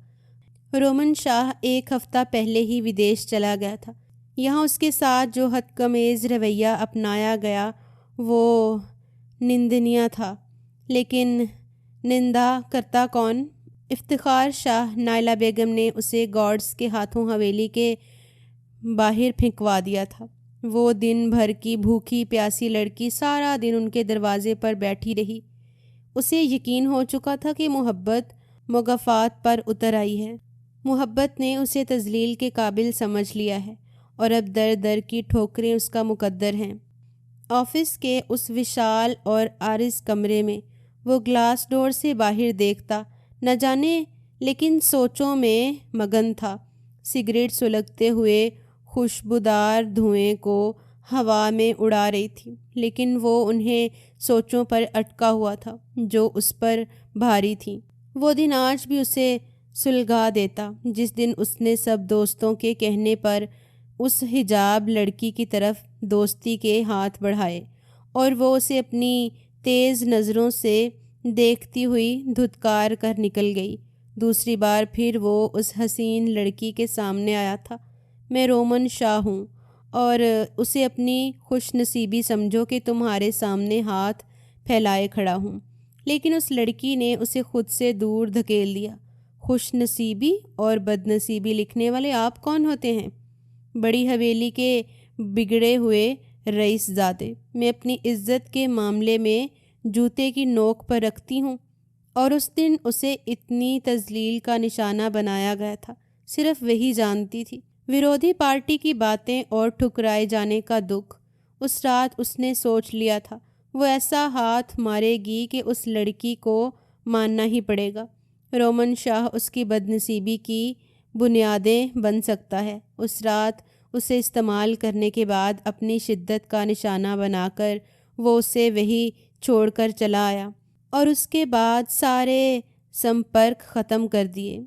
رومن شاہ 1 ہفتہ پہلے ہی ودیش چلا گیا تھا۔ یہاں اس کے ساتھ جو حد کمیز رویہ اپنایا گیا وہ نندنیہ تھا، لیکن نندا کرتا کون؟ افتخار شاہ نائلہ بیگم نے اسے گارڈز کے ہاتھوں حویلی کے باہر پھینکوا دیا تھا۔ وہ دن بھر کی بھوکی پیاسی لڑکی سارا دن ان کے دروازے پر بیٹھی رہی۔ اسے یقین ہو چکا تھا کہ محبت مغافات پر اتر آئی ہے۔ محبت نے اسے تذلیل کے قابل سمجھ لیا ہے اور اب در در کی ٹھوکریں اس کا مقدر ہیں۔ آفس کے اس وشال اور عارض کمرے میں وہ گلاس ڈور سے باہر دیکھتا نہ جانے، لیکن سوچوں میں مگن تھا۔ سگریٹ سلگتے ہوئے خوشبودار دھوئیں کو ہوا میں اڑا رہی تھی، لیکن وہ انہیں سوچوں پر اٹکا ہوا تھا جو اس پر بھاری تھیں۔ وہ دن آج بھی اسے سلگا دیتا جس دن اس نے سب دوستوں کے کہنے پر اس حجاب لڑکی کی طرف دوستی کے ہاتھ بڑھائے اور وہ اسے اپنی تیز نظروں سے دیکھتی ہوئی دھتکار کر نکل گئی۔ دوسری بار پھر وہ اس حسین لڑکی کے سامنے آیا تھا۔ میں رومن شاہ ہوں اور اسے اپنی خوش نصیبی سمجھو کہ تمہارے سامنے ہاتھ پھیلائے کھڑا ہوں۔ لیکن اس لڑکی نے اسے خود سے دور دھکیل دیا۔ خوش نصیبی اور بد نصیبی لکھنے والے آپ کون ہوتے ہیں؟ بڑی حویلی کے بگڑے ہوئے رئیس زادے۔ میں اپنی عزت کے معاملے میں جوتے کی نوک پر رکھتی ہوں، اور اس دن اسے اتنی تذلیل کا نشانہ بنایا گیا تھا صرف وہی جانتی تھی۔ ورودھی پارٹی کی باتیں اور ٹھکرائے جانے کا دکھ۔ اس رات اس نے سوچ لیا تھا وہ ایسا ہاتھ مارے گی کہ اس لڑکی کو ماننا ہی پڑے گا۔ رومن شاہ اس کی بد نصیبی کی بنیادیں بن سکتا ہے۔ اس رات اسے استعمال کرنے کے بعد اپنی شدت کا نشانہ بنا کر وہ اسے وہی چھوڑ کر چلا آیا اور اس کے بعد سارے سمپرک ختم کر دیے۔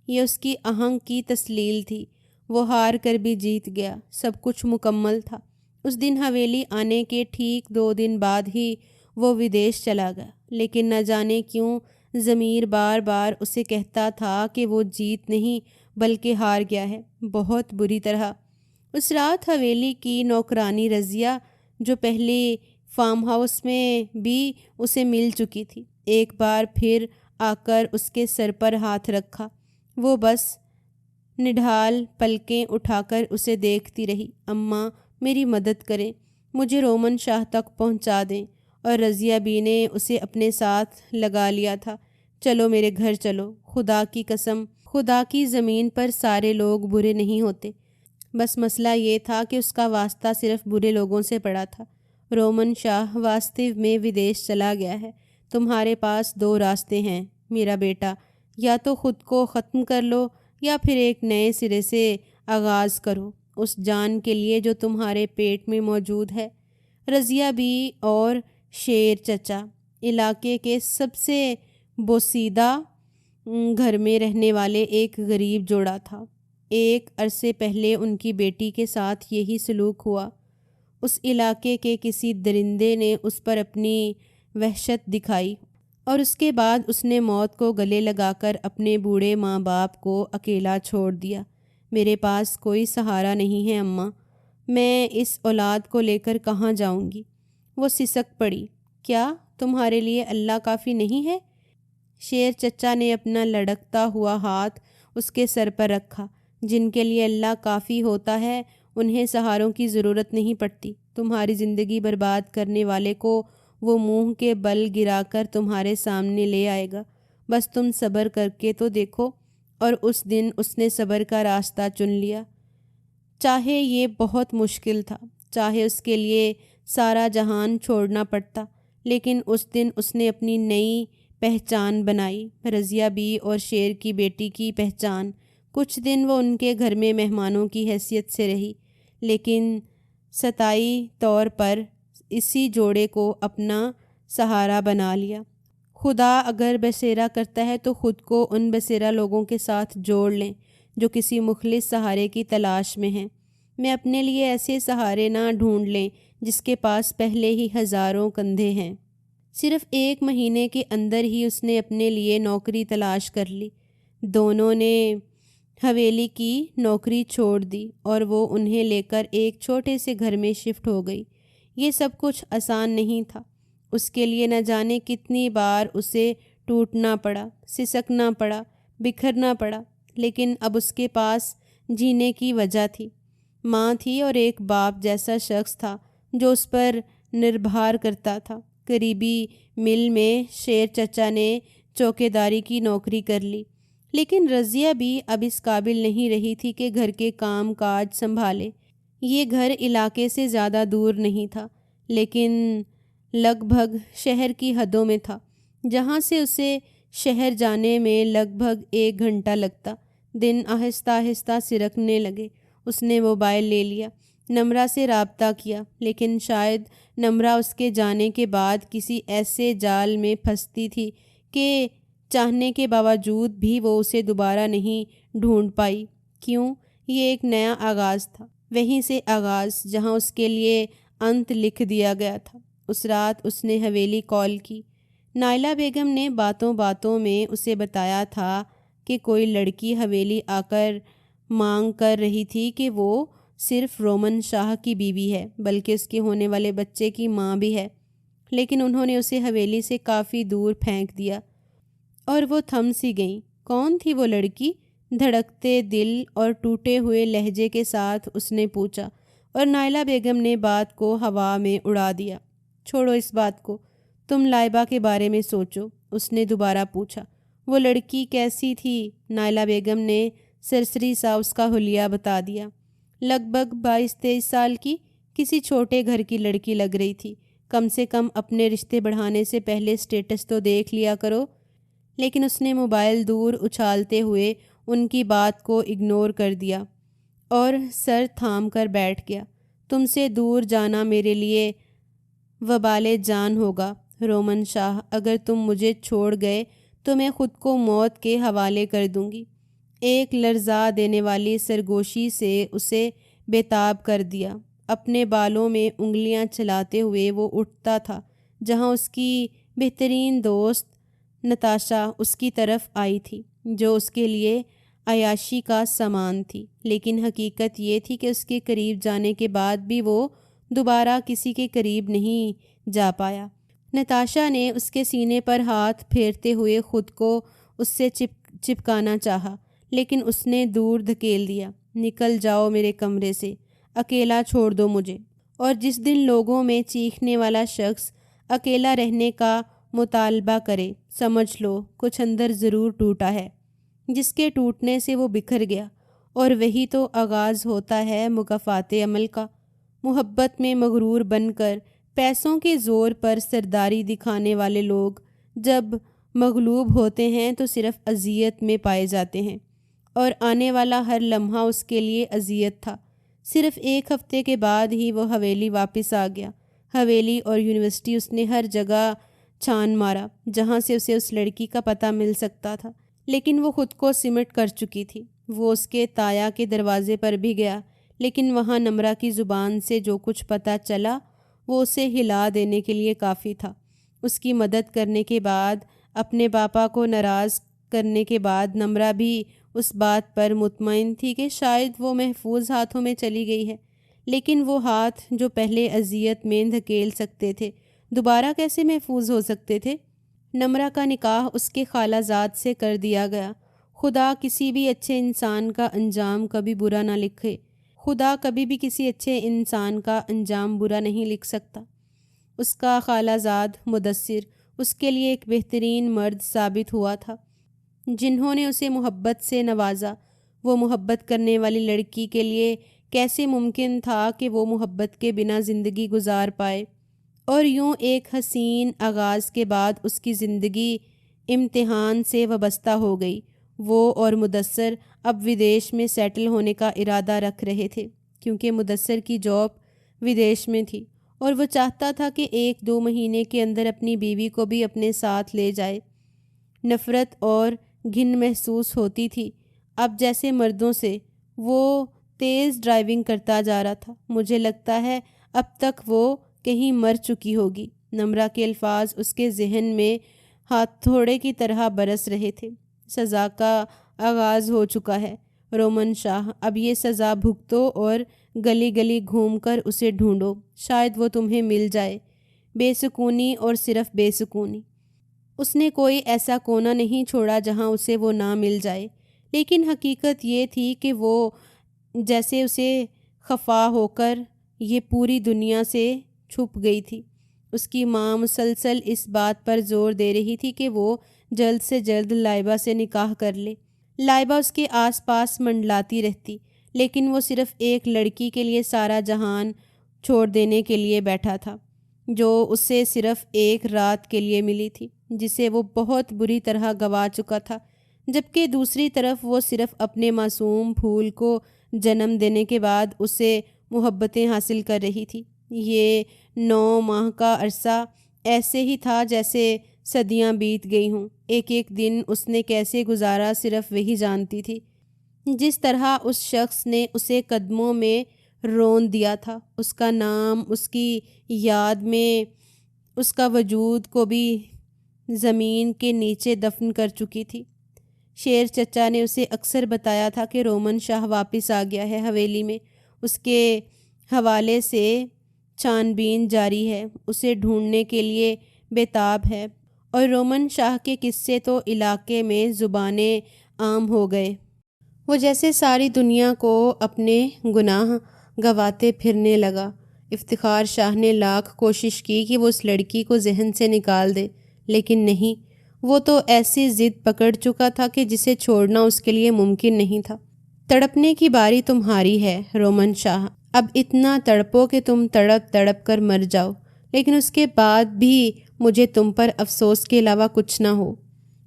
یہ اس کی آہنگ کی تسلیل تھی۔ وہ ہار کر بھی جیت گیا۔ سب کچھ مکمل تھا۔ اس دن حویلی آنے کے ٹھیک 2 دن بعد ہی وہ ودیش چلا گیا، لیکن نہ جانے کیوں ضمیر بار بار اسے کہتا تھا کہ وہ جیت نہیں بلکہ ہار گیا ہے، بہت بری طرح۔ اس رات حویلی کی نوکرانی رضیہ جو پہلے فارم ہاؤس میں بھی اسے مل چکی تھی، ایک بار پھر آ کر اس کے سر پر ہاتھ رکھا۔ وہ بس نڈھال پلکیں اٹھا کر اسے دیکھتی رہی۔ اماں میری مدد کریں، مجھے رومن شاہ تک پہنچا دیں۔ اور رضیہ بی نے اسے اپنے ساتھ لگا لیا تھا۔ چلو میرے گھر چلو، خدا کی قسم، خدا کی زمین پر سارے لوگ برے نہیں ہوتے۔ بس مسئلہ یہ تھا کہ اس کا واسطہ صرف برے لوگوں سے پڑا تھا۔ رومن شاہ واستو میں ودیش چلا گیا ہے۔ تمہارے پاس 2 راستے ہیں میرا بیٹا، یا تو خود کو ختم کر لو یا پھر ایک نئے سرے سے آغاز کرو اس جان کے لیے جو تمہارے پیٹ میں موجود ہے۔ رضیہ بی اور شیر چچا علاقے کے سب سے بوسیدہ گھر میں رہنے والے ایک غریب جوڑا تھا۔ ایک عرصے پہلے ان کی بیٹی کے ساتھ یہی سلوک ہوا۔ اس علاقے کے کسی درندے نے اس پر اپنی وحشت دکھائی اور اس کے بعد اس نے موت کو گلے لگا کر اپنے بوڑھے ماں باپ کو اکیلا چھوڑ دیا۔ میرے پاس کوئی سہارا نہیں ہے اماں، میں اس اولاد کو لے کر کہاں جاؤں گی؟ وہ سسک پڑی۔ کیا تمہارے لیے اللہ کافی نہیں ہے؟ شیر چچا نے اپنا لڑکتا ہوا ہاتھ اس کے سر پر رکھا۔ جن کے لیے اللہ کافی ہوتا ہے انہیں سہاروں کی ضرورت نہیں پڑتی۔ تمہاری زندگی برباد کرنے والے کو وہ منہ کے بل گرا کر تمہارے سامنے لے آئے گا، بس تم صبر کر کے تو دیکھو۔ اور اس دن اس نے صبر کا راستہ چن لیا، چاہے یہ بہت مشکل تھا، چاہے اس کے لیے سارا جہان چھوڑنا پڑتا، لیکن اس دن اس نے اپنی نئی پہچان بنائی، رضیہ بی اور شیر کی بیٹی کی پہچان۔ کچھ دن وہ ان کے گھر میں مہمانوں کی حیثیت سے رہی، لیکن ستائی طور پر اسی جوڑے کو اپنا سہارا بنا لیا۔ خدا اگر بسیرا کرتا ہے تو خود کو ان بسیرا لوگوں کے ساتھ جوڑ لیں جو کسی مخلص سہارے کی تلاش میں ہیں۔ میں اپنے لیے ایسے سہارے نہ ڈھونڈ لیں جس کے پاس پہلے ہی ہزاروں کندھے ہیں۔ صرف 1 مہینے کے اندر ہی اس نے اپنے لیے نوکری تلاش کر لی۔ دونوں نے حویلی کی نوکری چھوڑ دی اور وہ انہیں لے کر ایک چھوٹے سے گھر میں شفٹ ہو گئی۔ یہ سب کچھ آسان نہیں تھا۔ اس کے لیے نہ جانے کتنی بار اسے ٹوٹنا پڑا، سسکنا پڑا، بکھرنا پڑا، لیکن اب اس کے پاس جینے کی وجہ تھی۔ ماں تھی اور ایک باپ جیسا شخص تھا جو اس پر نربھر کرتا تھا۔ قریبی مل میں شیر چچا نے چوکیداری کی نوکری کر لی، لیکن رضیہ بھی اب اس قابل نہیں رہی تھی کہ گھر کے کام کاج سنبھالے۔ یہ گھر علاقے سے زیادہ دور نہیں تھا، لیکن لگ بھگ شہر کی حدوں میں تھا، جہاں سے اسے شہر جانے میں لگ بھگ 1 گھنٹہ لگتا۔ دن آہستہ آہستہ سرکنے لگے۔ اس نے موبائل لے لیا، نمرہ سے رابطہ کیا، لیکن شاید نمرہ اس کے جانے کے بعد کسی ایسے جال میں پھنستی تھی کہ چاہنے کے باوجود بھی وہ اسے دوبارہ نہیں ڈھونڈ پائی۔ کیوں؟ یہ ایک نیا آغاز تھا، وہیں سے آغاز جہاں اس کے لیے انت لکھ دیا گیا تھا۔ اس رات اس نے حویلی کال کی۔ نائلہ بیگم نے باتوں باتوں میں اسے بتایا تھا کہ کوئی لڑکی حویلی آ کر مانگ کر رہی تھی کہ وہ صرف رومن شاہ کی بیوی ہے، بلکہ اس کے ہونے والے بچے کی ماں بھی ہے، لیکن انہوں نے اسے حویلی سے کافی دور پھینک دیا اور وہ تھم سی گئیں۔ کون تھی وہ لڑکی؟ دھڑکتے دل اور ٹوٹے ہوئے لہجے کے ساتھ اس نے پوچھا، اور نائلہ بیگم نے بات کو ہوا میں اڑا دیا۔ چھوڑو اس بات کو، تم لائبہ کے بارے میں سوچو، اس نے دوبارہ پوچھا۔ وہ لڑکی کیسی تھی؟ نائلہ بیگم نے سرسری سا اس کا حلیہ بتا دیا۔ لگ بھگ 22-23 سال کی، کسی چھوٹے گھر کی لڑکی لگ رہی تھی۔ کم سے کم اپنے رشتے بڑھانے سے پہلے سٹیٹس تو دیکھ لیا کرو۔ لیکن اس نے موبائل دور اچھالتے ہوئے ان کی بات کو اگنور کر دیا اور سر تھام کر بیٹھ گیا۔ تم سے دور جانا میرے لیے وبال جان ہوگا رومن شاہ۔ اگر تم مجھے چھوڑ گئے تو میں خود کو موت کے حوالے کر دوں گی۔ ایک لرزا دینے والی سرگوشی سے اسے بے-تاب کر دیا۔ اپنے بالوں میں انگلیاں چلاتے ہوئے وہ اٹھتا تھا جہاں اس کی بہترین دوست نتاشا اس کی طرف آئی تھی، جو اس کے لیے عیاشی کا سامان تھی، لیکن حقیقت یہ تھی کہ اس کے قریب جانے کے بعد بھی وہ دوبارہ کسی کے قریب نہیں جا پایا۔ نتاشا نے اس کے سینے پر ہاتھ پھیرتے ہوئے خود کو اس سے چپکانا چاہا، لیکن اس نے دور دھکیل دیا۔ نکل جاؤ میرے کمرے سے، اکیلا چھوڑ دو مجھے۔ اور جس دن لوگوں میں چیخنے والا شخص اکیلا رہنے کا مطالبہ کرے، سمجھ لو کچھ اندر ضرور ٹوٹا ہے، جس کے ٹوٹنے سے وہ بکھر گیا۔ اور وہی تو آغاز ہوتا ہے مکافات عمل کا۔ محبت میں مغرور بن کر پیسوں کے زور پر سرداری دکھانے والے لوگ جب مغلوب ہوتے ہیں تو صرف اذیت میں پائے جاتے ہیں، اور آنے والا ہر لمحہ اس کے لیے اذیت تھا۔ صرف 1 ہفتے کے بعد ہی وہ حویلی واپس آ گیا۔ حویلی اور یونیورسٹی اس نے ہر جگہ چھان مارا جہاں سے اسے اس لڑکی کا پتہ مل سکتا تھا، لیکن وہ خود کو سمٹ کر چکی تھی۔ وہ اس کے تایا کے دروازے پر بھی گیا، لیکن وہاں نمرہ کی زبان سے جو کچھ پتہ چلا وہ اسے ہلا دینے کے لیے کافی تھا۔ اس کی مدد کرنے کے بعد، اپنے پاپا کو ناراض کرنے کے بعد، نمرہ بھی اس بات پر مطمئن تھی کہ شاید وہ محفوظ ہاتھوں میں چلی گئی ہے، لیکن وہ ہاتھ جو پہلے اذیت میں دھکیل سکتے تھے دوبارہ کیسے محفوظ ہو سکتے تھے؟ نمرہ کا نکاح اس کے خالہ زاد سے کر دیا گیا۔ خدا کسی بھی اچھے انسان کا انجام کبھی برا نہ لکھے۔ خدا کبھی بھی کسی اچھے انسان کا انجام برا نہیں لکھ سکتا۔ اس کا خالہ زاد مدثر اس کے لیے ایک بہترین مرد ثابت ہوا تھا۔ جنہوں نے اسے محبت سے نوازا، وہ محبت کرنے والی لڑکی کے لیے کیسے ممکن تھا کہ وہ محبت کے بنا زندگی گزار پائے؟ اور یوں ایک حسین آغاز کے بعد اس کی زندگی امتحان سے وابستہ ہو گئی۔ وہ اور مدثر اب ودیش میں سیٹل ہونے کا ارادہ رکھ رہے تھے، کیونکہ مدثر کی جاب ودیش میں تھی اور وہ چاہتا تھا کہ 1-2 مہینے کے اندر اپنی بیوی کو بھی اپنے ساتھ لے جائے۔ نفرت اور گھن محسوس ہوتی تھی۔ اب جیسے مردوں سے وہ تیز ڈرائیونگ کرتا جا رہا تھا۔ مجھے لگتا ہے اب تک وہ کہیں مر چکی ہوگی۔ نمرہ کے الفاظ اس کے ذہن میں ہتھوڑے کی طرح برس رہے تھے۔ سزا کا آغاز ہو چکا ہے رومن شاہ، اب یہ سزا بھگتو اور گلی گلی گھوم کر اسے ڈھونڈو، شاید وہ تمہیں مل جائے۔ بے سکونی اور صرف بے سکونی۔ اس نے کوئی ایسا کونا نہیں چھوڑا جہاں اسے وہ نہ مل جائے، لیکن حقیقت یہ تھی کہ وہ جیسے اسے خفا ہو کر یہ پوری دنیا سے چھپ گئی تھی۔ اس کی ماں مسلسل اس بات پر زور دے رہی تھی کہ وہ جلد سے جلد لائبہ سے نکاح کر لے۔ لائبہ اس کے آس پاس منڈلاتی رہتی، لیکن وہ صرف ایک لڑکی کے لیے سارا جہان چھوڑ دینے کے لیے بیٹھا تھا، جو اسے صرف ایک رات کے لیے ملی تھی، جسے وہ بہت بری طرح گنوا چکا تھا، جبکہ دوسری طرف وہ صرف اپنے معصوم پھول کو جنم دینے کے بعد اسے محبتیں حاصل کر رہی تھی۔ یہ 9 ماہ کا عرصہ ایسے ہی تھا جیسے صدیاں بیت گئی ہوں۔ ایک ایک دن اس نے کیسے گزارا صرف وہی جانتی تھی۔ جس طرح اس شخص نے اسے قدموں میں رون دیا تھا، اس کا نام اس کی یاد میں اس کا وجود کو بھی زمین کے نیچے دفن کر چکی تھی۔ شیر چچا نے اسے اکثر بتایا تھا کہ رومن شاہ واپس آ گیا ہے حویلی میں، اس کے حوالے سے چھان بین جاری ہے، اسے ڈھونڈنے کے لیے بےتاب ہے، اور رومن شاہ کے قصے تو علاقے میں زبانیں عام ہو گئے۔ وہ جیسے ساری دنیا کو اپنے گناہ گواتے پھرنے لگا۔ افتخار شاہ نے لاکھ کوشش کی کہ وہ اس لڑکی کو ذہن سے نکال دے، لیکن نہیں، وہ تو ایسی ضد پکڑ چکا تھا کہ جسے چھوڑنا اس کے لیے ممکن نہیں تھا۔ تڑپنے کی باری تمہاری ہے رومن شاہ، اب اتنا تڑپو کہ تم تڑپ تڑپ کر مر جاؤ، لیکن اس کے بعد بھی مجھے تم پر افسوس کے علاوہ کچھ نہ ہو۔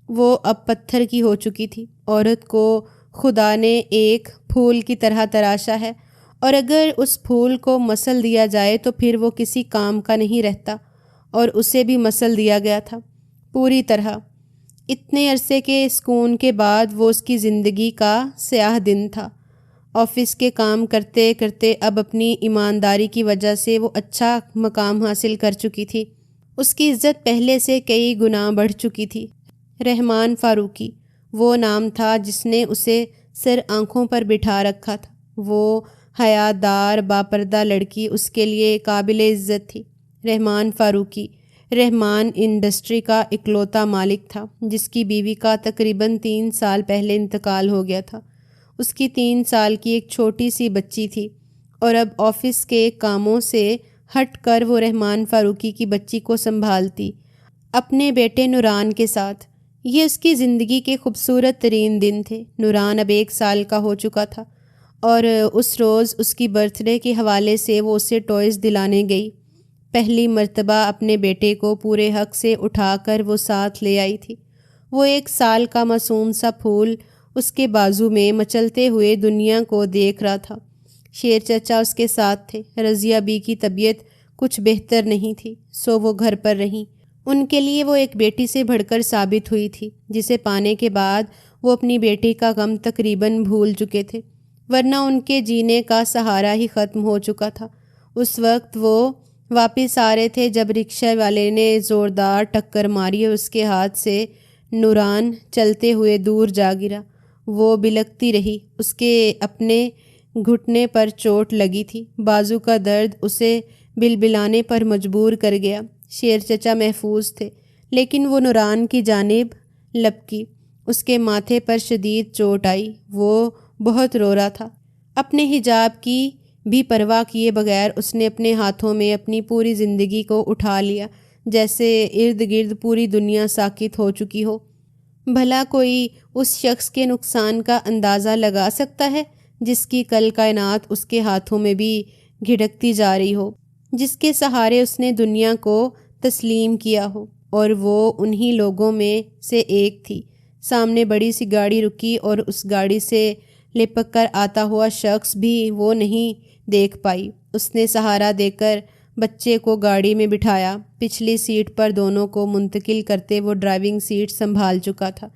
وہ اب پتھر کی ہو چکی تھی۔ عورت کو خدا نے ایک پھول کی طرح تراشا ہے، اور اگر اس پھول کو مسل دیا جائے تو پھر وہ کسی کام کا نہیں رہتا، اور اسے بھی مسل دیا گیا تھا پوری طرح۔ اتنے عرصے کے سکون کے بعد وہ اس کی زندگی کا سیاہ دن تھا۔ آفس کے کام کرتے کرتے اب اپنی ایمانداری کی وجہ سے وہ اچھا مقام حاصل کر چکی تھی۔ اس کی عزت پہلے سے کئی گنا بڑھ چکی تھی۔ رحمان فاروقی وہ نام تھا جس نے اسے سر آنکھوں پر بٹھا رکھا تھا۔ وہ حیا دار باپردہ لڑکی اس کے لیے قابل عزت تھی۔ رحمان فاروقی رحمان انڈسٹری کا اکلوتا مالک تھا، جس کی بیوی کا تقریباً 3 سال پہلے انتقال ہو گیا تھا۔ اس کی 3 سال کی ایک چھوٹی سی بچی تھی، اور اب آفس کے کاموں سے ہٹ کر وہ رحمان فاروقی کی بچی کو سنبھالتی اپنے بیٹے نوران کے ساتھ۔ یہ اس کی زندگی کے خوبصورت ترین دن تھے۔ نوران اب 1 سال کا ہو چکا تھا، اور اس روز اس کی برتھ ڈے کے حوالے سے وہ اسے ٹوائز دلانے گئی۔ پہلی مرتبہ اپنے بیٹے کو پورے حق سے اٹھا کر وہ ساتھ لے آئی تھی۔ وہ 1 سال کا معصوم سا پھول اس کے بازو میں مچلتے ہوئے دنیا کو دیکھ رہا تھا۔ شیر چچا اس کے ساتھ تھے۔ رضیہ بی کی طبیعت کچھ بہتر نہیں تھی، سو وہ گھر پر رہیں۔ ان کے لیے وہ ایک بیٹی سے بڑھ کر ثابت ہوئی تھی، جسے پانے کے بعد وہ اپنی بیٹی کا غم تقریباً بھول چکے تھے، ورنہ ان کے جینے کا سہارا ہی ختم ہو چکا تھا۔ اس وقت وہ واپس آ رہے تھے جب رکشہ والے نے زوردار ٹکر ماری اور اس کے ہاتھ سے نوران چلتے ہوئے دور جا گرا۔ وہ بلکتی رہی، اس کے اپنے گھٹنے پر چوٹ لگی تھی، بازو کا درد اسے بلبلانے پر مجبور کر گیا۔ شیر چچا محفوظ تھے، لیکن وہ نوران کی جانب لپکی۔ اس کے ماتھے پر شدید چوٹ آئی، وہ بہت رو رہا تھا۔ اپنے حجاب کی بھی پرواہ کیے بغیر اس نے اپنے ہاتھوں میں اپنی پوری زندگی کو اٹھا لیا، جیسے ارد گرد پوری دنیا ساکت ہو چکی ہو۔ بھلا کوئی اس شخص کے نقصان کا اندازہ لگا سکتا ہے جس کی کل کائنات اس کے ہاتھوں میں بھی گھڑکتی جا رہی ہو، جس کے سہارے اس نے دنیا کو تسلیم کیا ہو، اور وہ انہی لوگوں میں سے ایک تھی۔ سامنے بڑی سی گاڑی رکی اور اس گاڑی سے لپک کر آتا ہوا شخص بھی وہ نہیں دیکھ پائی۔ اس نے سہارا دے کر بچے کو گاڑی میں بٹھایا، پچھلی سیٹ پر دونوں کو منتقل کرتے وہ ڈرائیونگ سیٹ سنبھال چکا تھا۔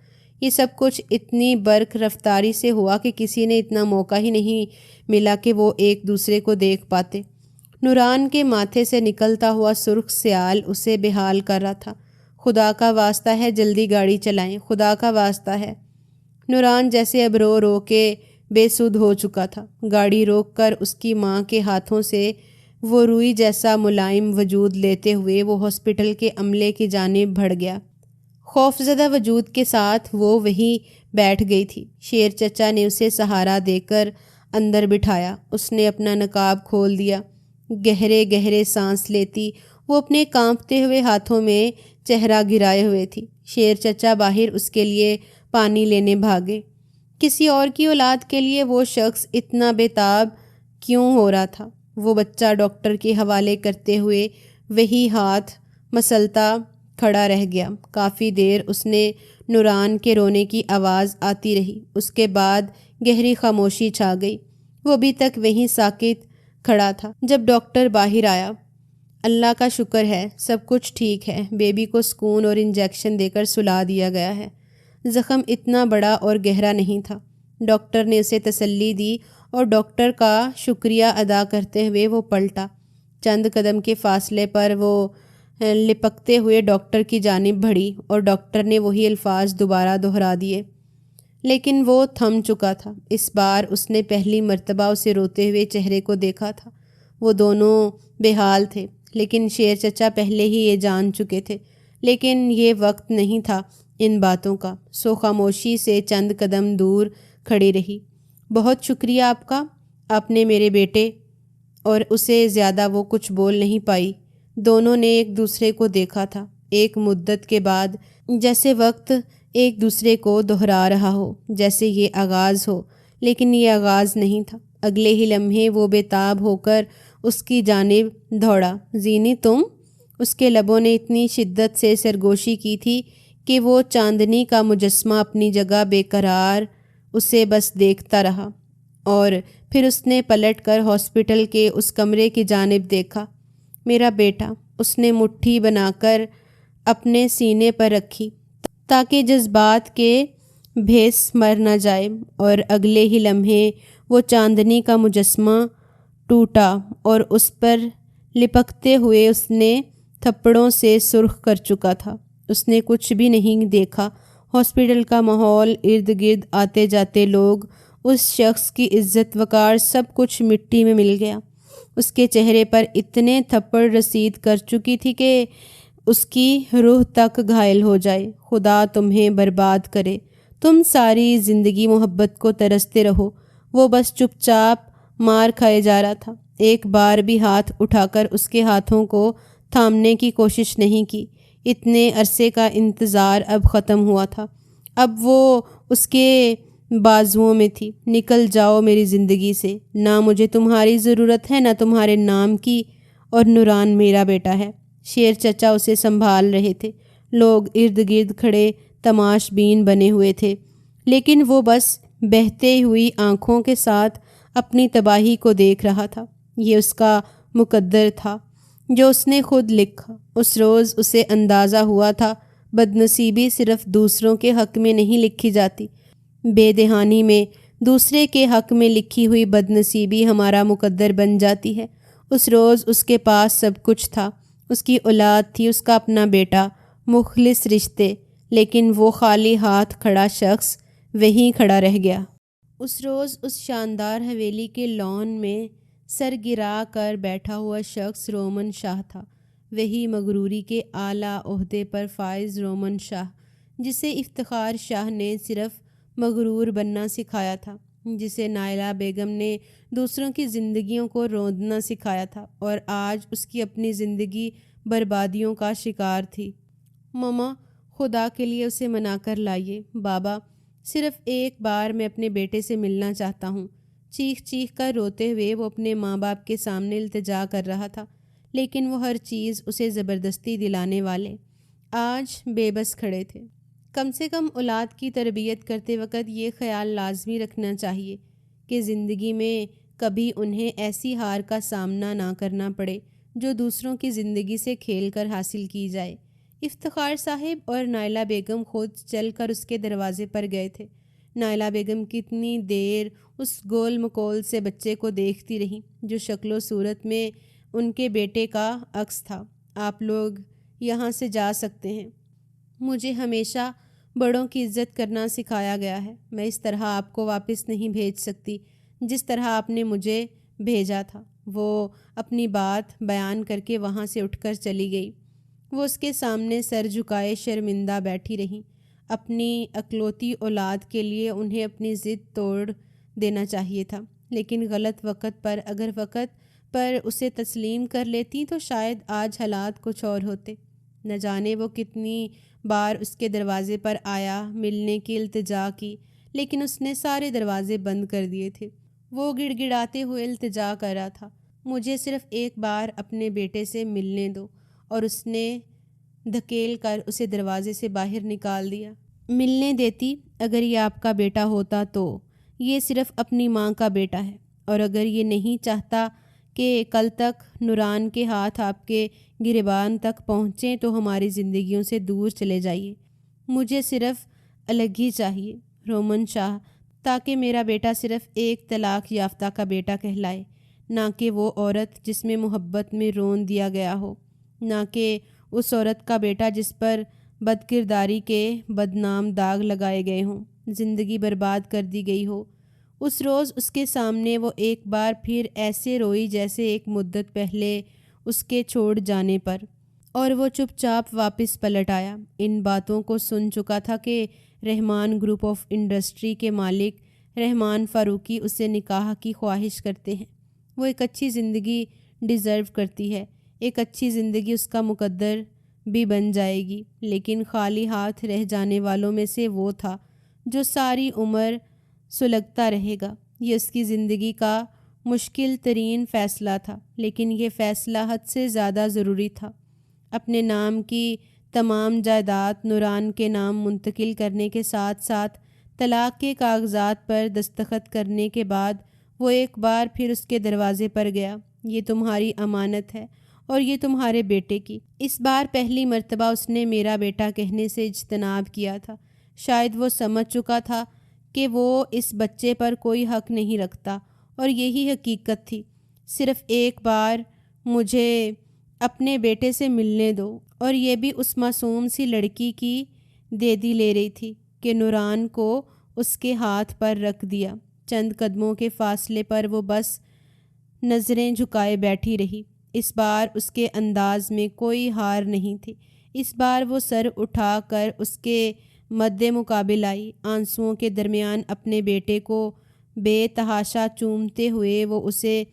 یہ سب کچھ اتنی برق رفتاری سے ہوا کہ کسی نے اتنا موقع ہی نہیں ملا کہ وہ ایک دوسرے کو دیکھ پاتے۔ نوران کے ماتھے سے نکلتا ہوا سرخ سیال اسے بے حال کر رہا تھا۔ خدا کا واسطہ ہے جلدی گاڑی چلائیں، خدا کا واسطہ ہے۔ نوران جیسے اب رو رو کے بے سدھ ہو چکا تھا۔ گاڑی روک کر اس کی ماں کے ہاتھوں سے وہ روئی جیسا ملائم وجود لیتے ہوئے وہ ہاسپٹل کے عملے کی جانب بڑھ گیا۔ خوفزدہ وجود کے ساتھ وہ وہیں بیٹھ گئی تھی۔ شیر چچا نے اسے سہارا دے کر اندر بٹھایا۔ اس نے اپنا نقاب کھول دیا۔ گہرے گہرے سانس لیتی وہ اپنے کانپتے ہوئے ہاتھوں میں چہرہ گرائے ہوئے تھی۔ شیر چچا باہر اس کے لیے پانی لینے بھاگے۔ کسی اور کی اولاد کے لیے وہ شخص اتنا بے تاب کیوں ہو رہا تھا؟ وہ بچہ ڈاکٹر کے حوالے کرتے ہوئے وہی ہاتھ مسلتا کھڑا رہ گیا۔ کافی دیر اس نے نوران کے رونے کی آواز آتی رہی۔ اس کے بعد گہری خاموشی چھا گئی۔ وہ ابھی تک وہیں ساکت کھڑا تھا۔ جب ڈاکٹر باہر آیا، اللہ کا شکر ہے سب کچھ ٹھیک ہے، بیبی کو سکون اور انجیکشن دے کر سلا دیا گیا ہے، زخم اتنا بڑا اور گہرا نہیں تھا۔ ڈاکٹر نے اسے تسلی دی اور ڈاکٹر کا شکریہ ادا کرتے ہوئے وہ پلٹا۔ چند قدم کے فاصلے پر وہ لپکتے ہوئے ڈاکٹر کی جانب بڑھی اور ڈاکٹر نے وہی الفاظ دوبارہ دہرا دیے، لیکن وہ تھم چکا تھا۔ اس بار اس نے پہلی مرتبہ اسے روتے ہوئے چہرے کو دیکھا تھا۔ وہ دونوں بے حال تھے، لیکن شیر چچا پہلے ہی یہ جان چکے تھے، لیکن یہ وقت نہیں تھا ان باتوں کا۔ سو خاموشی سے چند قدم دور کھڑی رہی۔ بہت شکریہ آپ کا، آپ نے میرے بیٹے، اور اسے زیادہ وہ کچھ بول نہیں پائی۔ دونوں نے ایک دوسرے کو دیکھا تھا، ایک مدت کے بعد، جیسے وقت ایک دوسرے کو دہرا رہا ہو، جیسے یہ آغاز ہو، لیکن یہ آغاز نہیں تھا۔ اگلے ہی لمحے وہ بے تاب ہو کر اس کی جانب دوڑا۔ زینی تم؟ اس کے لبوں نے اتنی شدت سے سرگوشی کی تھی کہ وہ چاندنی کا مجسمہ اپنی جگہ بے قرار اسے بس دیکھتا رہا، اور پھر اس نے پلٹ کر ہاسپٹل کے اس کمرے کی جانب دیکھا۔ میرا بیٹا، اس نے مٹھی بنا کر اپنے سینے پر رکھی تاکہ جذبات کے بھیس مر نہ جائے، اور اگلے ہی لمحے وہ چاندنی کا مجسمہ ٹوٹا اور اس پر لپکتے ہوئے اس نے تھپڑوں سے سرخ کر چکا تھا۔ اس نے کچھ بھی نہیں دیکھا۔ ہاسپٹل کا ماحول، ارد گرد آتے جاتے لوگ، اس شخص کی عزت وقار، سب کچھ مٹی میں مل گیا۔ اس کے چہرے پر اتنے تھپڑ رسید کر چکی تھی کہ اس کی روح تک گھائل ہو جائے۔ خدا تمہیں برباد کرے، تم ساری زندگی محبت کو ترستے رہو۔ وہ بس چپ چاپ مار کھائے جا رہا تھا۔ ایک بار بھی ہاتھ اٹھا کر اس کے ہاتھوں کو تھامنے کی کوشش نہیں کی۔ اتنے عرصے کا انتظار اب ختم ہوا تھا۔ اب وہ اس کے بازوؤں میں تھی۔ نکل جاؤ میری زندگی سے، نہ مجھے تمہاری ضرورت ہے، نہ تمہارے نام کی، اور نوران میرا بیٹا ہے۔ شیر چچا اسے سنبھال رہے تھے۔ لوگ ارد گرد کھڑے تماش بین بنے ہوئے تھے، لیکن وہ بس بہتے ہوئی آنکھوں کے ساتھ اپنی تباہی کو دیکھ رہا تھا۔ یہ اس کا مقدر تھا جو اس نے خود لکھا۔ اس روز اسے اندازہ ہوا تھا بدنصیبی صرف دوسروں کے حق میں نہیں لکھی جاتی، بے دہانی میں دوسرے کے حق میں لکھی ہوئی بدنصیبی ہمارا مقدر بن جاتی ہے۔ اس روز اس کے پاس سب کچھ تھا، اس کی اولاد تھی، اس کا اپنا بیٹا، مخلص رشتے، لیکن وہ خالی ہاتھ کھڑا شخص وہیں کھڑا رہ گیا۔ اس روز اس شاندار حویلی کے لان میں سر گرا کر بیٹھا ہوا شخص رومن شاہ تھا، وہی مغروری کے اعلیٰ عہدے پر فائز رومن شاہ، جسے افتخار شاہ نے صرف مغرور بننا سکھایا تھا، جسے نائلہ بیگم نے دوسروں کی زندگیوں کو روندنا سکھایا تھا، اور آج اس کی اپنی زندگی بربادیوں کا شکار تھی۔ ماما، خدا کے لیے اسے منا کر لائیے۔ بابا، صرف ایک بار میں اپنے بیٹے سے ملنا چاہتا ہوں۔ چیخ چیخ کر روتے ہوئے وہ اپنے ماں باپ کے سامنے التجا کر رہا تھا، لیکن وہ ہر چیز اسے زبردستی دلانے والے آج بے بس کھڑے تھے۔ کم سے کم اولاد کی تربیت کرتے وقت یہ خیال لازمی رکھنا چاہیے کہ زندگی میں کبھی انہیں ایسی ہار کا سامنا نہ کرنا پڑے جو دوسروں کی زندگی سے کھیل کر حاصل کی جائے۔ افتخار صاحب اور نائلہ بیگم خود چل کر اس کے دروازے پر گئے تھے۔ نائلہ بیگم کتنی دیر اس گول مکول سے بچے کو دیکھتی رہی جو شکل و صورت میں ان کے بیٹے کا عکس تھا۔ آپ لوگ یہاں سے جا سکتے ہیں۔ مجھے ہمیشہ بڑوں کی عزت کرنا سکھایا گیا ہے۔ میں اس طرح آپ کو واپس نہیں بھیج سکتی جس طرح آپ نے مجھے بھیجا تھا۔ وہ اپنی بات بیان کر کے وہاں سے اٹھ کر چلی گئی۔ وہ اس کے سامنے سر جھکائے شرمندہ بیٹھی رہیں۔ اپنی اکلوتی اولاد کے لیے انہیں اپنی ضد توڑ دینا چاہیے تھا، لیکن غلط وقت پر اگر وقت پر اسے تسلیم کر لیتی تو شاید آج حالات کچھ اور ہوتے۔ نہ جانے وہ کتنی بار اس کے دروازے پر آیا، ملنے کی التجا کی، لیکن اس نے سارے دروازے بند کر دیے تھے۔ وہ گڑ گڑاتے ہوئے التجا کر رہا تھا، مجھے صرف ایک بار اپنے بیٹے سے ملنے دو، اور اس نے دھکیل کر اسے دروازے سے باہر نکال دیا۔ ملنے دیتی اگر یہ آپ کا بیٹا ہوتا تو؟ یہ صرف اپنی ماں کا بیٹا ہے، اور اگر یہ نہیں چاہتا کہ کل تک نوران کے ہاتھ آپ کے گریبان تک پہنچیں تو ہماری زندگیوں سے دور چلے جائیے۔ مجھے صرف الگ ہی چاہیے، رومن شاہ، تاکہ میرا بیٹا صرف ایک طلاق یافتہ کا بیٹا کہلائے، نہ کہ وہ عورت جس میں محبت میں رون دیا گیا ہو، نہ کہ اس عورت کا بیٹا جس پر بد کرداری کے بدنام داغ لگائے گئے ہوں، زندگی برباد کر دی گئی ہو۔ اس روز اس کے سامنے وہ ایک بار پھر ایسے روئی جیسے ایک مدت پہلے اس کے چھوڑ جانے پر، اور وہ چپ چاپ واپس پلٹ آیا۔ ان باتوں کو سن چکا تھا کہ رحمان گروپ آف انڈسٹری کے مالک رحمان فاروقی اسے نکاح کی خواہش کرتے ہیں۔ وہ ایک اچھی زندگی ڈیزرو کرتی ہے، ایک اچھی زندگی اس کا مقدر بھی بن جائے گی، لیکن خالی ہاتھ رہ جانے والوں میں سے وہ تھا جو ساری عمر سلگتا رہے گا۔ یہ اس کی زندگی کا مشکل ترین فیصلہ تھا، لیکن یہ فیصلہ حد سے زیادہ ضروری تھا۔ اپنے نام کی تمام جائیداد نوران کے نام منتقل کرنے کے ساتھ ساتھ طلاق کے کاغذات پر دستخط کرنے کے بعد وہ ایک بار پھر اس کے دروازے پر گیا۔ یہ تمہاری امانت ہے اور یہ تمہارے بیٹے کی۔ اس بار پہلی مرتبہ اس نے میرا بیٹا کہنے سے اجتناب کیا تھا۔ شاید وہ سمجھ چکا تھا کہ وہ اس بچے پر کوئی حق نہیں رکھتا، اور یہی حقیقت تھی۔ صرف ایک بار مجھے اپنے بیٹے سے ملنے دو، اور یہ بھی اس معصوم سی لڑکی کی دیدی لے رہی تھی کہ نوران کو اس کے ہاتھ پر رکھ دیا۔ چند قدموں کے فاصلے پر وہ بس نظریں جھکائے بیٹھی رہی۔ اس بار اس کے انداز میں کوئی ہار نہیں تھی۔ اس بار وہ سر اٹھا کر اس کے مد مقابل آئی، آنسوؤں کے درمیان اپنے بیٹے کو بے تحاشا چومتے ہوئے وہ اسے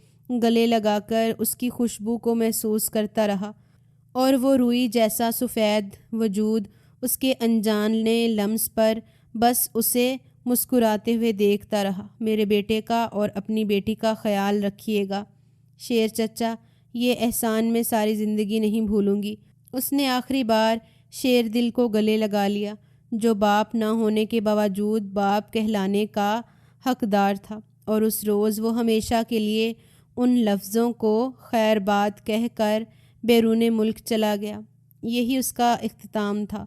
گلے لگا کر اس کی خوشبو کو محسوس کرتا رہا، اور وہ روئی جیسا سفید وجود اس کے انجانے لمس پر بس اسے مسکراتے ہوئے دیکھتا رہا۔ میرے بیٹے کا اور اپنی بیٹی کا خیال رکھیے گا شیر چچا، یہ احسان میں ساری زندگی نہیں بھولوں گی۔ اس نے آخری بار شیر دل کو گلے لگا لیا، جو باپ نہ ہونے کے باوجود باپ کہلانے کا حقدار تھا، اور اس روز وہ ہمیشہ کے لیے ان لفظوں کو خیر بات کہہ کر بیرون ملک چلا گیا۔ یہی اس کا اختتام تھا،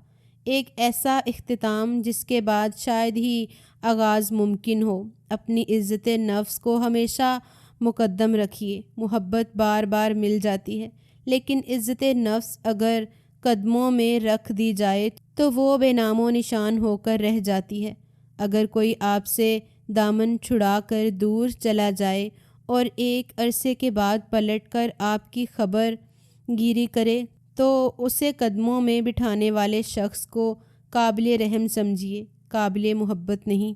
ایک ایسا اختتام جس کے بعد شاید ہی آغاز ممکن ہو۔ اپنی عزت نفس کو ہمیشہ مقدم رکھیے۔ محبت بار بار مل جاتی ہے، لیکن عزت نفس اگر قدموں میں رکھ دی جائے تو وہ بے نام و نشان ہو کر رہ جاتی ہے۔ اگر کوئی آپ سے دامن چھڑا کر دور چلا جائے اور ایک عرصے کے بعد پلٹ کر آپ کی خبر گیری کرے تو اسے قدموں میں بٹھانے والے شخص کو قابل رحم سمجھیے، قابل محبت نہیں۔